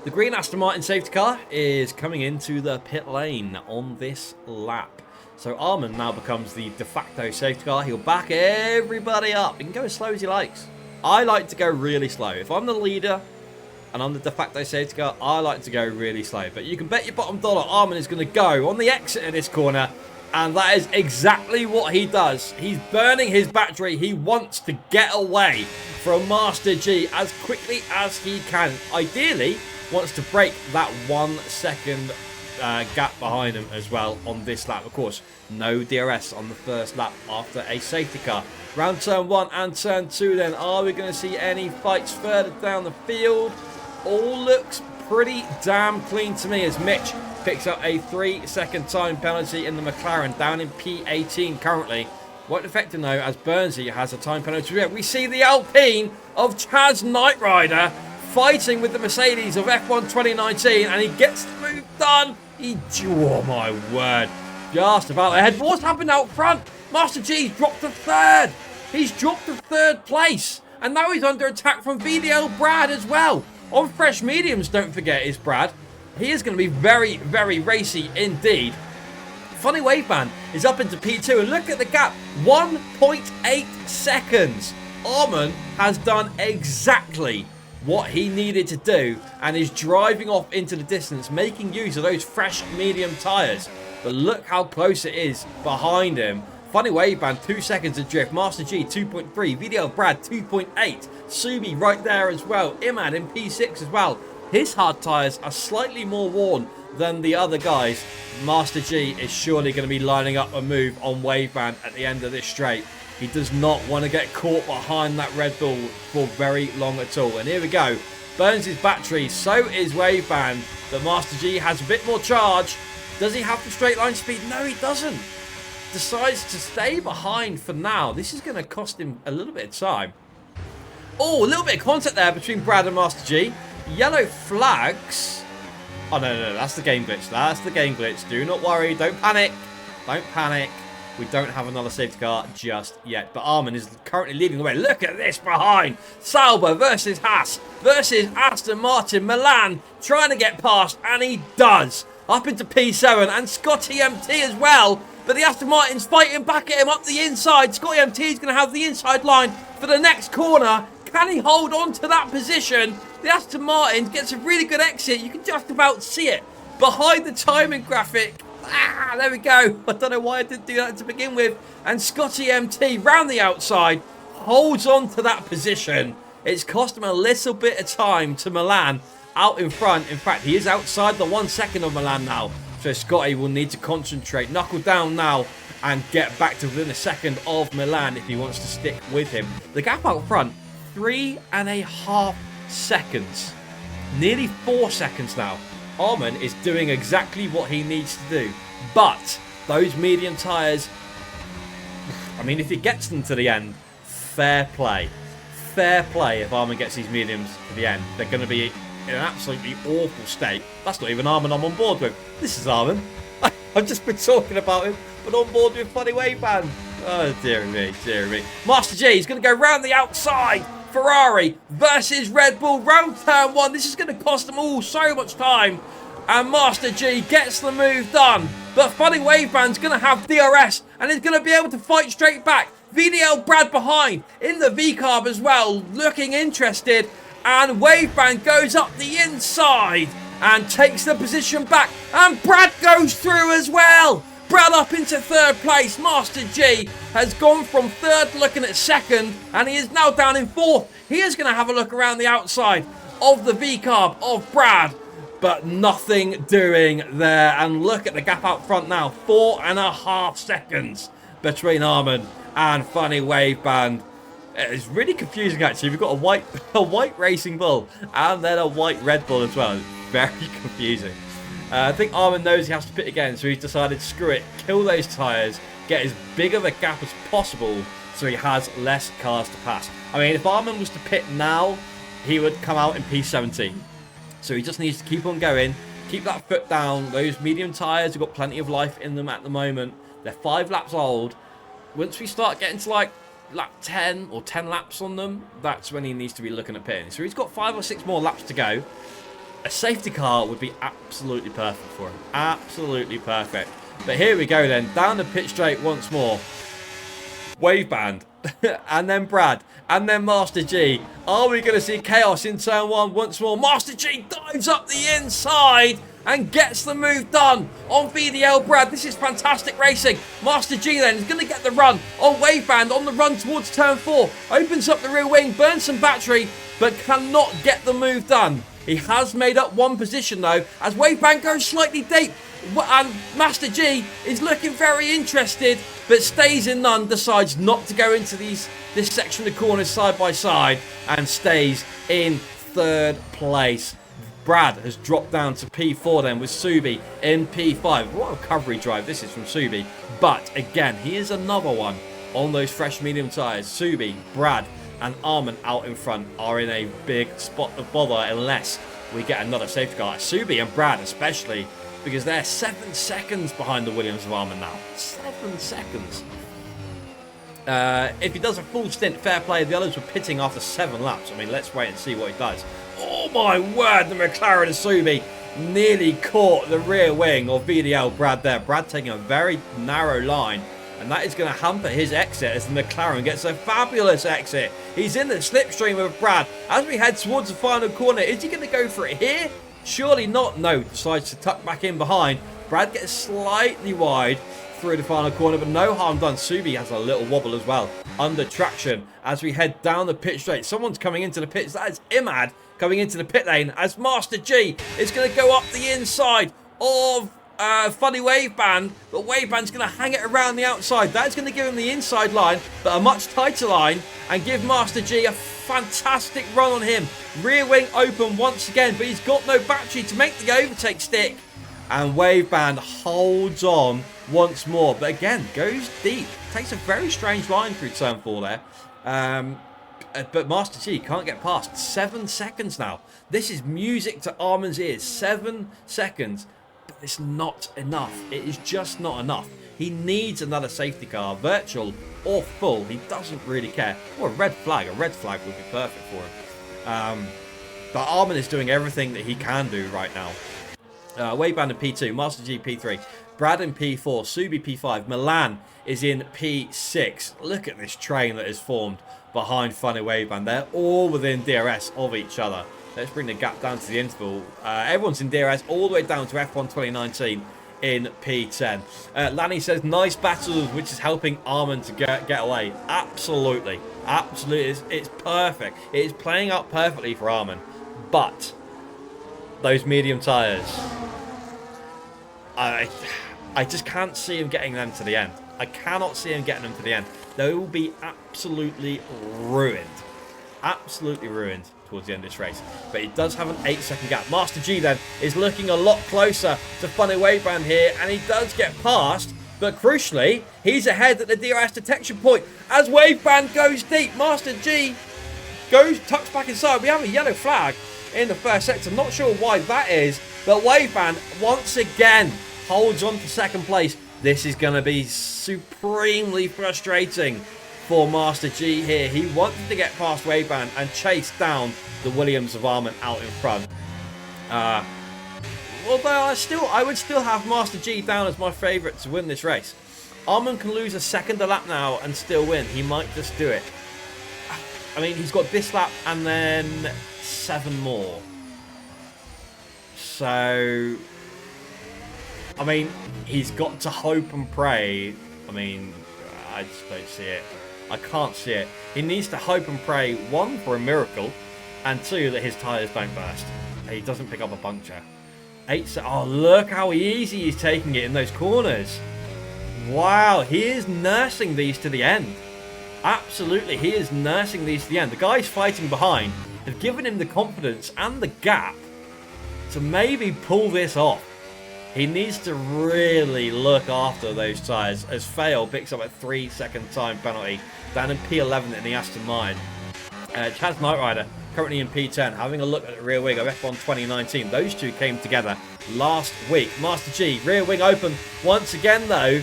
the green Aston Martin safety car is coming into the pit lane on this lap. So Armin now becomes the de facto safety car. He'll back everybody up. He can go as slow as he likes. I like to go really slow. If I'm the leader and I'm the de facto safety car, I like to go really slow. But you can bet your bottom dollar Armin is going to go on the exit of this corner. And that is exactly what he does. He's burning his battery. He wants to get away from Master G as quickly as he can. Ideally, wants to break that 1 second gap behind him as well on this lap. Of course, no DRS on the first lap after a safety car. Round turn 1 and turn 2 then. Are we going to see any fights further down the field? All looks pretty damn clean to me as Mitch picks up a 3-second time penalty in the McLaren, down in P18 currently. Won't affect him though, as Bernsey has a time penalty. We see the Alpine of Chaz Knight Rider fighting with the Mercedes of F1 2019, and he gets the move done. Oh my word, just about ahead. What's happened out front? Master G's dropped to 3rd. He's dropped to 3rd place, and now he's under attack from VDL Brad as well. On fresh mediums, don't forget, is Brad. He is going to be very, very racy indeed. Funny Wave Band is up into P2, and look at the gap, 1.8 seconds. Arman has done exactly what he needed to do and is driving off into the distance, making use of those fresh medium tyres. But look how close it is behind him. Funny Wave Band, 2 seconds adrift. Master G, 2.3. VDL Brad, 2.8. Subi right there as well. Imad in P6 as well. His hard tyres are slightly more worn than the other guys. Master G is surely going to be lining up a move on Wave Band at the end of this straight. He does not want to get caught behind that Red Bull for very long at all. And here we go. Burns his battery. So is Wave Band. But Master G has a bit more charge. Does he have the straight line speed? No, he doesn't. Decides to stay behind for now. This is going to cost him a little bit of time. Oh, a little bit of contact there between Brad and Master G. Yellow flags. Oh, no, that's the game glitch. That's the game glitch. Do not worry. Don't panic. Don't panic. We don't have another safety car just yet. But Arman is currently leading the way. Look at this behind. Sauber versus Haas versus Aston Martin. Milan trying to get past, and he does. Up into P7, and Scotty MT as well. But the Aston Martin's fighting back at him up the inside. Scotty MT is going to have the inside line for the next corner. Can he hold on to that position? The Aston Martin gets a really good exit. You can just about see it behind the timing graphic. Ah, there we go. I don't know why I didn't do that to begin with. And Scotty MT round the outside holds on to that position. It's cost him a little bit of time to Milan out in front. In fact, he is outside the 1 second of Milan now. So Scotty will need to concentrate, knuckle down now, and get back to within a second of Milan if he wants to stick with him. The gap out front, 3.5 seconds. Nearly 4 seconds now. Arman is doing exactly what he needs to do. But those medium tyres, I mean, if he gets them to the end, fair play. Fair play if Arman gets these mediums to the end. They're going to be in an absolutely awful state. That's not even Arman I'm on board with. This is Arman. I've just been talking about him, but on board with Funny Wave Band. Oh, dear me, dear me. Master G is going to go round the outside. Ferrari versus Red Bull, round turn 1. This is going to cost them all so much time. And Master G gets the move done. But Funny Wave Band's going to have DRS and is going to be able to fight straight back. VDL Brad behind in the V-carb as well, looking interested. And Wave Band goes up the inside and takes the position back. And Brad goes through as well. Brad up into 3rd place. Master G has gone from 3rd looking at 2nd, and he is now down in 4th. He is going to have a look around the outside of the V-carb of Brad, but nothing doing there. And look at the gap out front now. 4.5 seconds between Arman and Funny Wave Band. It's really confusing actually. We've got a white Racing Bull and then a white Red Bull as well. It's very confusing. I think Arman knows he has to pit again, so he's decided, screw it, kill those tyres, get as big of a gap as possible so he has less cars to pass. I mean, if Arman was to pit now, he would come out in P17. So he just needs to keep on going, keep that foot down. Those medium tyres have got plenty of life in them at the moment. They're 5 laps old. Once we start getting to like lap 10 or 10 laps on them, that's when he needs to be looking at pitting. So he's got 5 or 6 more laps to go. A safety car would be absolutely perfect for him. Absolutely perfect. But here we go then. Down the pit straight once more. Wave Band. And then Brad. And then Master G. Are we going to see chaos in turn 1 once more? Master G dives up the inside and gets the move done on VDL Brad. This is fantastic racing. Master G then is going to get the run on Wave Band on the run towards turn 4. Opens up the rear wing, burns some battery, but cannot get the move done. He has made up 1 position though, as Wave Band goes slightly deep. And Master G is looking very interested, but stays in none, decides not to go into this section of the corners side by side, and stays in third place. Brad has dropped down to P4 then, with Subi in P5. What a recovery drive this is from Subi. But again, here's another one on those fresh medium tyres. Subi, Brad and Arman out in front are in a big spot of bother unless we get another safety car. Subi and Brad especially, because they're 7 seconds behind the Williams of Arman now. 7 seconds. If he does a full stint, fair play. The others were pitting after 7 laps. I mean, let's wait and see what he does. Oh my word, the McLaren of Subi nearly caught the rear wing of VDL Brad there. Brad taking a very narrow line, and that is going to hamper his exit as the McLaren gets a fabulous exit. He's in the slipstream of Brad. As we head towards the final corner, is he going to go for it here? Surely not. No, decides to tuck back in behind. Brad gets slightly wide through the final corner, but no harm done. Subi has a little wobble as well, under traction as we head down the pit straight. Someone's coming into the pits. That is Imad coming into the pit lane as Master G is going to go up the inside of Funny Waveband, but Waveband's going to hang it around the outside. That's going to give him the inside line, but a much tighter line, and give Master G a fantastic run on him. Rear wing open once again, but he's got no battery to make the overtake stick. And Waveband holds on once more, but again, goes deep. Takes a very strange line through turn 4 there. But Master G can't get past. 7 seconds now. This is music to Arman's ears. 7 seconds. But it's not enough. It is just not enough. He needs another safety car, virtual or full. He doesn't really care. Or a red flag. A red flag would be perfect for him. But Arman is doing everything that he can do right now. Waveband in P2, Master G P3, Brad in P4, Subi P5, Milan is in P6. Look at this train that is formed behind Funny Waveband. They're all within DRS of each other. Let's bring the gap down to the interval. Everyone's in DRS all the way down to F1 2019 in P10. Lanny says, nice battles, which is helping Arman to get away. Absolutely. Absolutely. It's perfect. It is playing out perfectly for Arman. But those medium tyres, I just can't see him getting them to the end. I cannot see him getting them to the end. They will be absolutely ruined. Absolutely ruined towards the end of this race. But he does have an 8-second gap. Master G then is looking a lot closer to Funny Waveband here, and he does get past. But crucially, he's ahead at the DRS detection point as Waveband goes deep. Master G tucks back inside. We have a yellow flag in the first sector. I'm not sure why that is, but Waveband once again holds on to second place. This is going to be supremely frustrating for Master G here. He wanted to get past Waveband and chase down the Williams of Arman out in front. Although I would still have Master G down as my favourite to win this race. Arman can lose a second a lap now and still win. He might just do it. I mean, he's got this lap and then 7 more. So, I mean, he's got to hope and pray. I mean, I just don't see it. I can't see it. He needs to hope and pray, 1, for a miracle, and 2, that his tyres don't burst. He doesn't pick up a puncture. 8. Oh, look how easy he's taking it in those corners. Wow, he is nursing these to the end. Absolutely, he is nursing these to the end. The guys fighting behind have given him the confidence and the gap to maybe pull this off. He needs to really look after those tyres as Fail picks up a 3-second time penalty down in P11 in the Aston Martin. Chaz Knight Rider currently in P10, having a look at the rear wing of F1 2019. Those two came together last week. Master G, rear wing open once again though.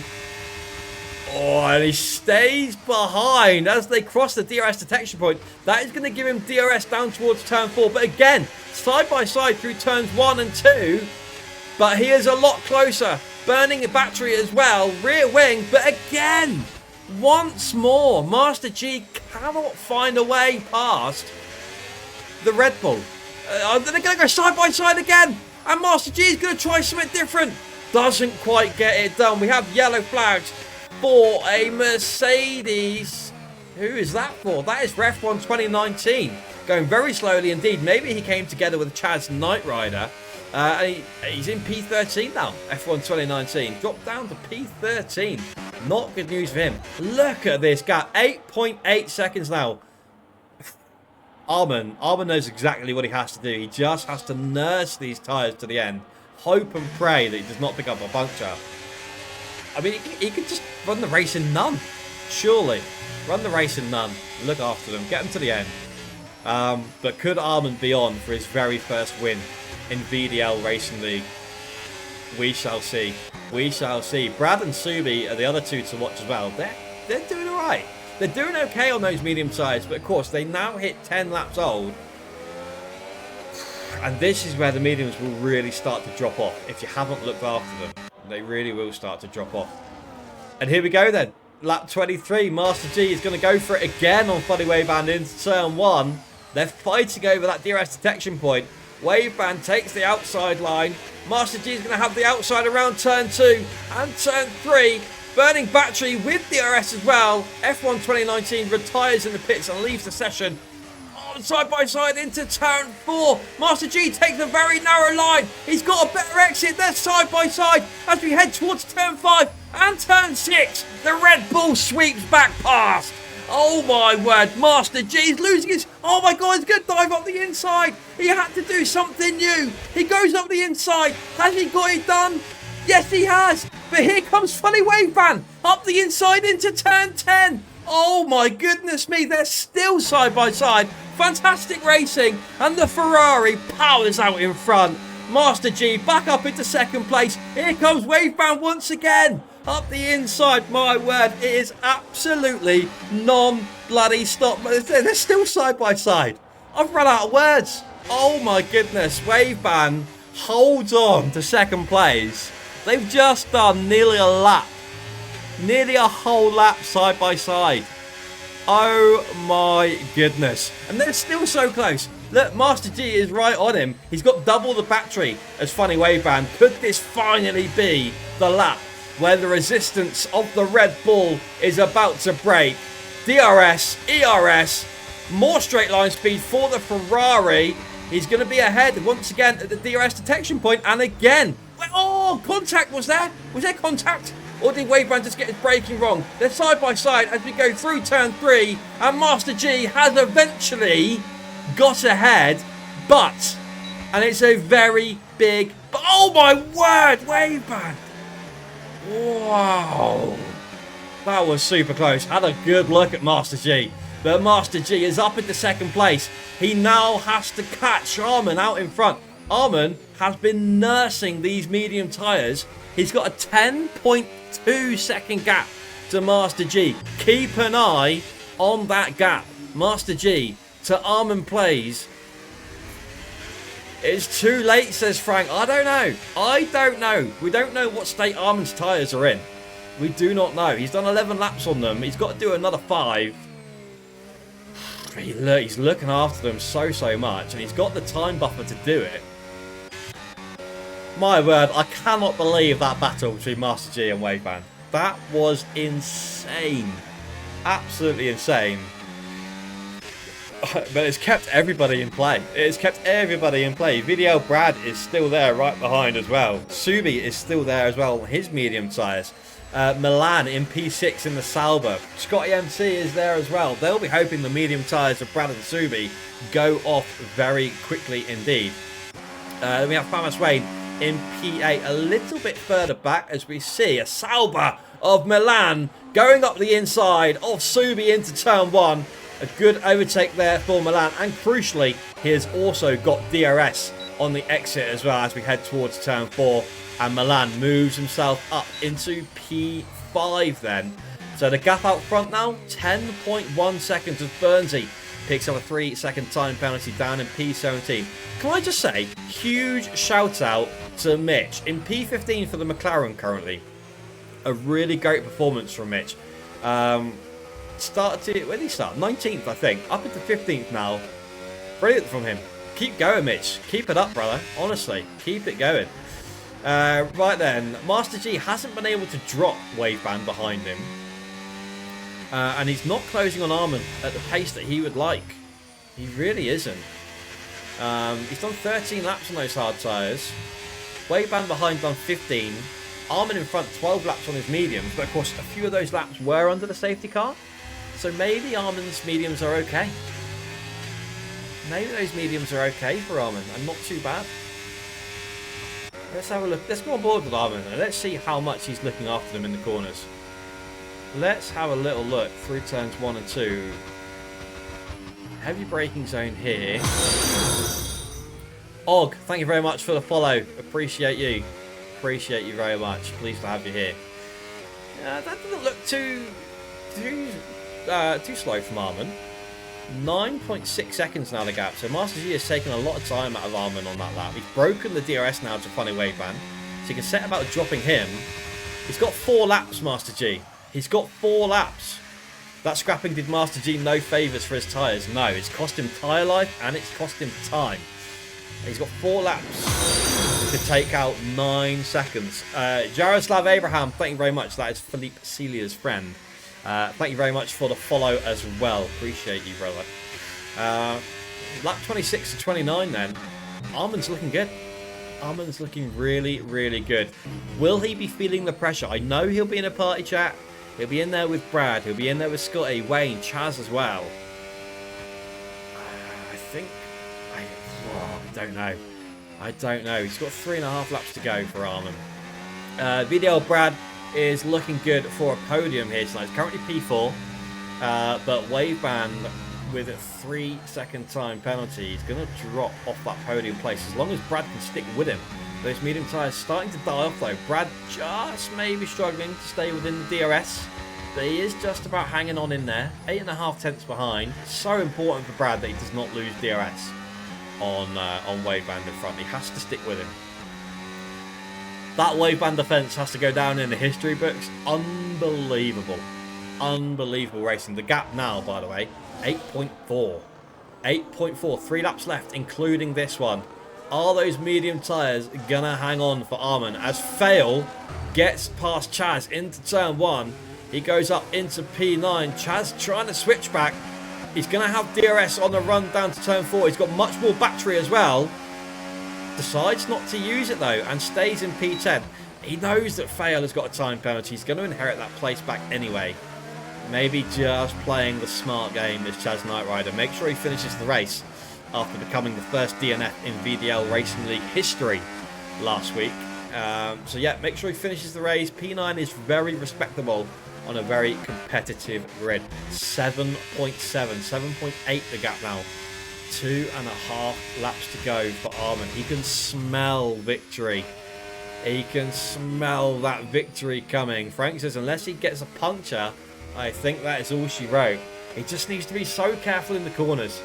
Oh, and he stays behind as they cross the DRS detection point. That is going to give him DRS down towards turn 4. But again, side by side through turns 1 and 2. But he is a lot closer. Burning a battery as well. Rear wing. But again, once more, Master G cannot find a way past the Red Bull. They're going to go side by side again. And Master G is going to try something different. Doesn't quite get it done. We have yellow flags for a Mercedes. Who is that for? That is for F1 2019. Going very slowly indeed. Maybe he came together with Chaz Knight Rider. He's in P13 now, F1 2019. Dropped down to P13. Not good news for him. Look at this gap. 8.8 seconds now. Armin knows exactly what he has to do. He just has to nurse these tyres to the end. Hope and pray that he does not pick up a puncture. I mean, he could just run the race in none. Surely. Run the race in none. Look after them. Get them to the end. But could Armin be on for his very first win in VDL Racing League? We shall see. We shall see. Brad and Subi are the other two to watch as well. They're doing alright. They're doing okay on those medium tyres, but of course they now hit 10 laps old. And this is where the mediums will really start to drop off. If you haven't looked after them, they really will start to drop off. And here we go then. Lap 23, Master G is going to go for it again on Funny Waveband into turn 1. They're fighting over that DRS detection point. Waveband takes the outside line. Master G is going to have the outside around turn 2 and turn 3. Burning battery with DRS as well. F1 2019 retires in the pits and leaves the session. Side by side into turn 4. Master G takes a very narrow line. He's got a better exit there side by side as we head towards turn 5 and turn 6. The Red Bull sweeps back past. Oh my word, Master G is losing his... Oh my god, he's going to dive up the inside. He had to do something new. He goes up the inside. Has he got it done? Yes, he has. But here comes Funny Waveband up the inside into turn 10. Oh my goodness me, they're still side by side. Fantastic racing, and the Ferrari powers out in front. Master G back up into second place. Here comes Waveband once again. Up the inside, my word, it is absolutely non-bloody stop. They're still side by side. I've run out of words. Oh my goodness, Waveband holds on to second place. They've just done nearly a lap. Nearly a whole lap side by side. Oh my goodness. And they're still so close. Look, Master G is right on him. He's got double the battery as Funny Waveband. Could this finally be the lap where the resistance of the Red Bull is about to break? DRS, ERS, more straight line speed for the Ferrari. He's going to be ahead once again at the DRS detection point. And again, oh, contact was there. Was there contact? Or did Waveband just get his braking wrong? They're side by side as we go through turn 3. And Master G has eventually got ahead. And it's a very big... Oh my word, Waveband. Wow. That was super close. Had a good look at Master G. But Master G is up into second place. He now has to catch Armin out in front. Armin has been nursing these medium tyres. He's got a 10.2 second gap to Master G. Keep an eye on that gap. Master G to Armin Plays. It's too late, says Frank. I don't know. We don't know what state Armin's tyres are in. We do not know. He's done 11 laps on them. He's got to do another 5. He's looking after them so much. And he's got the time buffer to do it. My word, I cannot believe that battle between Master G and Waveband. That was insane. Absolutely insane. But it's kept everybody in play. It's kept everybody in play. VDL Brad is still there right behind as well. Subi is still there as well. His medium tyres. Milan in P6 in the Sauber. Scotty MC is there as well. They'll be hoping the medium tyres of Brad and Subi go off very quickly indeed. Then we have Famas Wayne in P8 a little bit further back as we see a Sauber of Milan going up the inside of Subi into turn 1. A good overtake there for Milan, and crucially he has also got DRS on the exit as well as we head towards turn 4, and Milan moves himself up into P5 then. So the gap out front now 10.1 seconds as Bernsey picks up a 3-second time penalty down in P17. Can I just say, huge shout out to Mitch in P15 for the McLaren currently. A really great performance from Mitch. Started, where did he start? 19th, I think. Up into 15th now. Brilliant from him. Keep going, Mitch. Keep it up, brother. Honestly, keep it going. Right then, Master G hasn't been able to drop Waveband behind him. And he's not closing on Armin at the pace that he would like. He really isn't. He's done 13 laps on those hard tyres. Waveband behind done 15. Armin in front 12 laps on his mediums, but of course a few of those laps were under the safety car. So maybe Armin's mediums are okay. Maybe those mediums are okay for Armin and not too bad. Let's have a look. Let's go on board with Armin and let's see how much he's looking after them in the corners. Let's have a little look through turns 1 and 2. Heavy braking zone here. Og, thank you very much for the follow. Appreciate you. Appreciate you very much. Pleased to have you here. That doesn't look too slow from Armin. 9.6 seconds now the gap. So Master G has taken a lot of time out of Armin on that lap. He's broken the DRS now to funny Waveband. So you can set about dropping him. He's got 4 laps, Master G. He's got 4 laps. That scrapping did Master G no favours for his tyres. No, it's cost him tyre life and it's cost him time. He's got 4 laps to take out 9 seconds. Jaroslav Abraham, thank you very much. That is Philippe Celia's friend. Thank you very much for the follow as well. Appreciate you, brother. Lap 26 to 29 then. Armin's looking good. Armin's looking really, really good. Will he be feeling the pressure? I know he'll be in a party chat. He'll be in there with Brad. He'll be in there with Scotty, Wayne, Chaz as well. I don't know. I don't know. He's got 3.5 laps to go for Armin. VDL Brad is looking good for a podium here tonight. It's currently P4, but Waveband with a 3-second time penalty is going to drop off that podium place as long as Brad can stick with him. Those medium tyres starting to die off though. Brad just maybe struggling to stay within the DRS, but he is just about hanging on in there. 8.5 tenths behind. So important for Brad that he does not lose DRS on Waveband in front. He has to stick with him. That Waveband defence has to go down in the history books. Unbelievable. Unbelievable racing. The gap now, by the way, 8.4. 8.4. 3 laps left, including this one. Are those medium tyres going to hang on for Armin? As Fail gets past Chaz into turn 1. He goes up into P9. Chaz trying to switch back. He's going to have DRS on the run down to turn 4. He's got much more battery as well. Decides not to use it though and stays in P10. He knows that Fail has got a time penalty. He's going to inherit that place back anyway. Maybe just playing the smart game as Chaz Knight Rider. Make sure he finishes the race after becoming the first DNF in VDL Racing League history last week. So yeah, make sure he finishes the race. P9 is very respectable on a very competitive grid. 7.7, 7.8 the gap now. 2.5 laps to go for Armin. He can smell victory. He can smell that victory coming. Frank says unless he gets a puncture, I think that is all she wrote. He just needs to be so careful in the corners.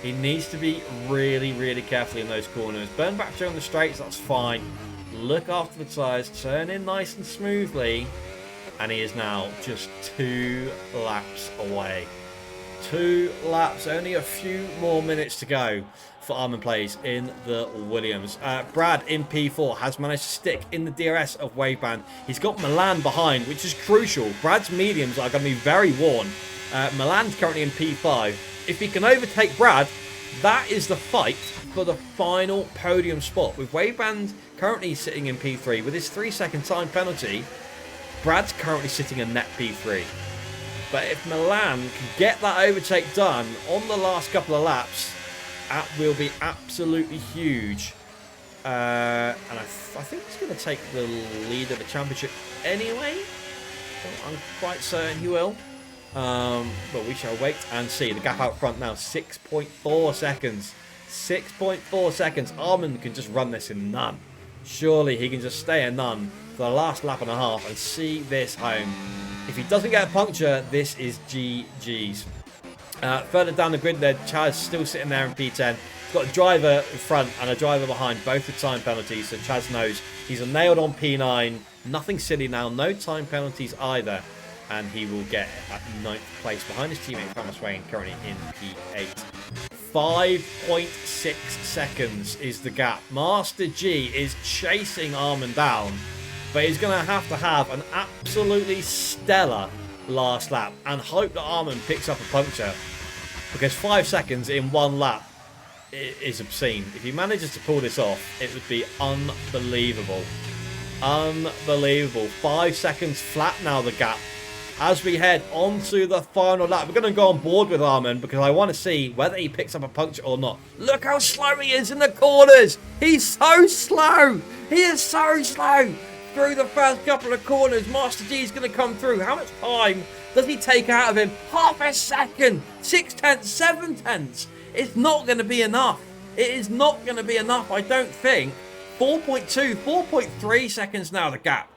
He needs to be really, really careful in those corners. Burn battery on the straights, that's fine. Look after the tyres, turn in nice and smoothly. And he is now just 2 laps away. 2 laps, only a few more minutes to go for Armin Plays in the Williams. Brad in P4 has managed to stick in the DRS of Waveband. He's got Milan behind, which is crucial. Brad's mediums are going to be very worn. Milan's currently in P5. If he can overtake Brad, that is the fight for the final podium spot. With Waveband currently sitting in P3 with his 3-second time penalty, Brad's currently sitting in net P3. But if Milan can get that overtake done on the last couple of laps, that will be absolutely huge. And I think he's going to take the lead of the championship anyway. I'm quite certain he will. But we shall wait and see. The gap out front now, 6.4 seconds. 6.4 seconds. Armin can just run this in none. Surely he can just stay in none for the last lap and a half and see this home. If he doesn't get a puncture, this is GG's. Further down the grid there, Chaz still sitting there in P10. He's got a driver in front and a driver behind, both with time penalties, so Chaz knows he's nailed on P9. Nothing silly now, no time penalties either. And he will get at 9th place behind his teammate Thomas Wayne, currently in P8. 5.6 seconds is the gap. Master G is chasing Armin down, but he's going to have an absolutely stellar last lap and hope that Armin picks up a puncture, because 5 seconds in one lap is obscene. If he manages to pull this off, it would be unbelievable. Unbelievable. 5 seconds flat now, the gap. As we head onto the final lap, we're going to go on board with Arman because I want to see whether he picks up a puncture or not. Look how slow he is in the corners. He's so slow. He is so slow. Through the first couple of corners, Master G is going to come through. How much time does he take out of him? Half a second. 0.6, 0.7. It's not going to be enough. It is not going to be enough, I don't think. 4.2, 4.3 seconds now, the gap.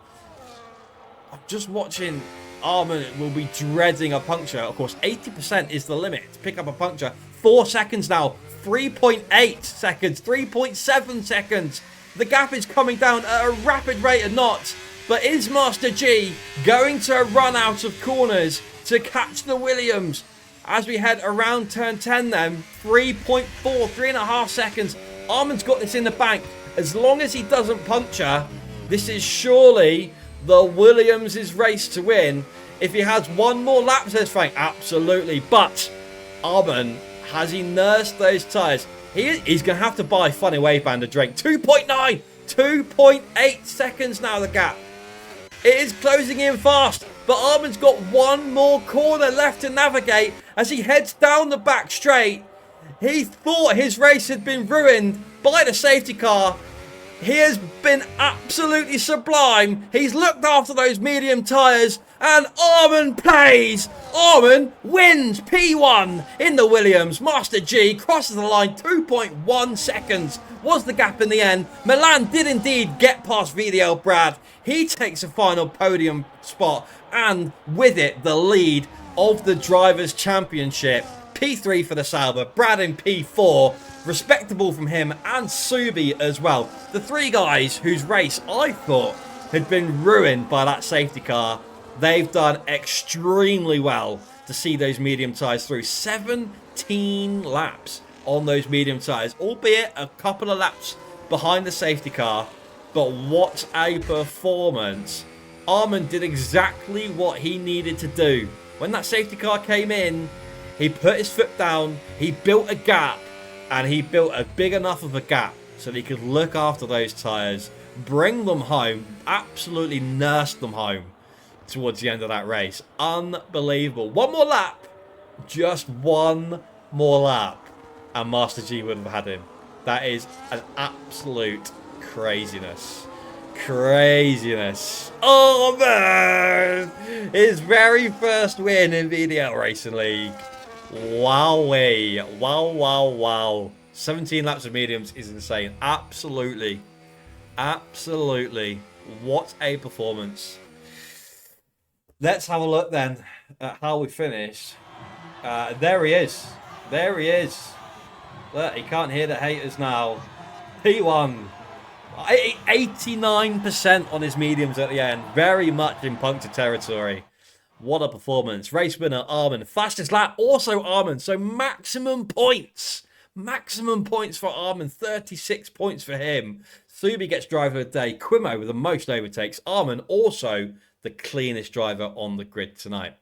I'm just watching. Arman will be dreading a puncture. Of course, 80% is the limit to pick up a puncture. 4 seconds now. 3.8 seconds. 3.7 seconds. The gap is coming down at a rapid rate of knots. But is Master G going to run out of corners to catch the Williams? As we head around turn 10 then, 3.4, 3.5 seconds. Arman's got this in the bank. As long as he doesn't puncture, this is surely the Williams' race to win. If he has one more lap, says Frank, absolutely. But Arman, has he nursed those tyres? He's going to have to buy Funny Wave Band a drink. 2.9, 2.8 seconds now, the gap. It is closing in fast, but Arman's got one more corner left to navigate as he heads down the back straight. He thought his race had been ruined by the safety car. He has been absolutely sublime. He's looked after those medium tyres, and Arman plays. Arman wins P1 in the Williams. Master G crosses the line. 2.1 seconds was the gap in the end. Milan did indeed get past VDL Brad. He takes a final podium spot, and with it, the lead of the Drivers' Championship. P3 for the Sauber, Brad in P4. Respectable from him and Subi as well. The three guys whose race I thought had been ruined by that safety car, they've done extremely well to see those medium tyres through. 17 laps on those medium tyres, albeit a couple of laps behind the safety car. But what a performance. Arman did exactly what he needed to do. When that safety car came in, he put his foot down, he built a gap, and he built a big enough of a gap so that he could look after those tyres, bring them home, absolutely nurse them home towards the end of that race. Unbelievable. One more lap. Just one more lap. And Master G would have had him. That is an absolute craziness. Craziness. Oh, man. His very first win in VDL Racing League. Wowee. Wow, wow, wow. 17 laps of mediums is insane. Absolutely. Absolutely. What a performance. Let's have a look then at how we finish. There he is. There he is. Look, he can't hear the haters now. P1. 89% on his mediums at the end. Very much in puncture territory. What a performance. Race winner, Arman. Fastest lap, also Arman. So maximum points. Maximum points for Arman. 36 points for him. Subi gets driver of the day. Quimo with the most overtakes. Arman also the cleanest driver on the grid tonight.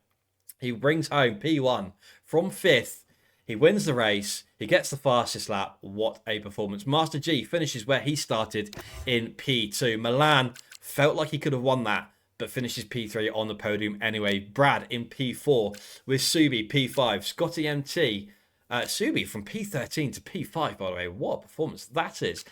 He brings home P1 from 5th. He wins the race. He gets the fastest lap. What a performance. Master G finishes where he started in P2. Milan felt like he could have won that, but finishes P3 on the podium anyway. Brad in P4 with Subi P5. Scotty MT. Subi from P13 to P5, by the way. What a performance that is.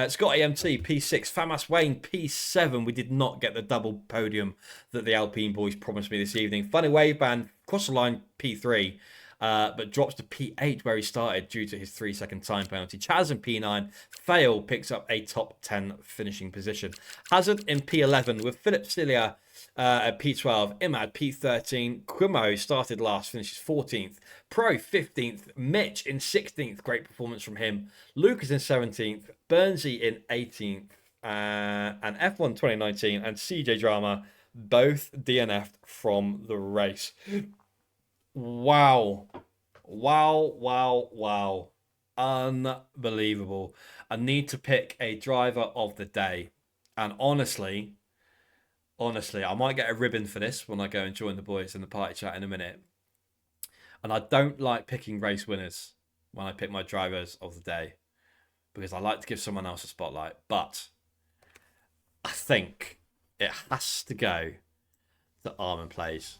Scotty MT, P6. Famas Wayne, P7. We did not get the double podium that the Alpine boys promised me this evening. Funny Wave Band, cross the line, P3. But drops to P8 where he started due to his 3-second time penalty. Chaz in P9. Fail picks up a top 10 finishing position. Hazard in P11 with Philip Cilia at P12. Imad P13. Quimo started last, finishes 14th. Pro 15th. Mitch in 16th. Great performance from him. Lucas in 17th. Bernsey in 18th. And F1 2019 and CJ Drama both DNF'd from the race. Wow. Wow, wow, wow. Unbelievable. I need to pick a driver of the day. And honestly, I might get a ribbon for this when I go and join the boys in the party chat in a minute. And I don't like picking race winners. when I pick my drivers of the day because I like to give someone else a spotlight. But I think it has to go to Armin Plays.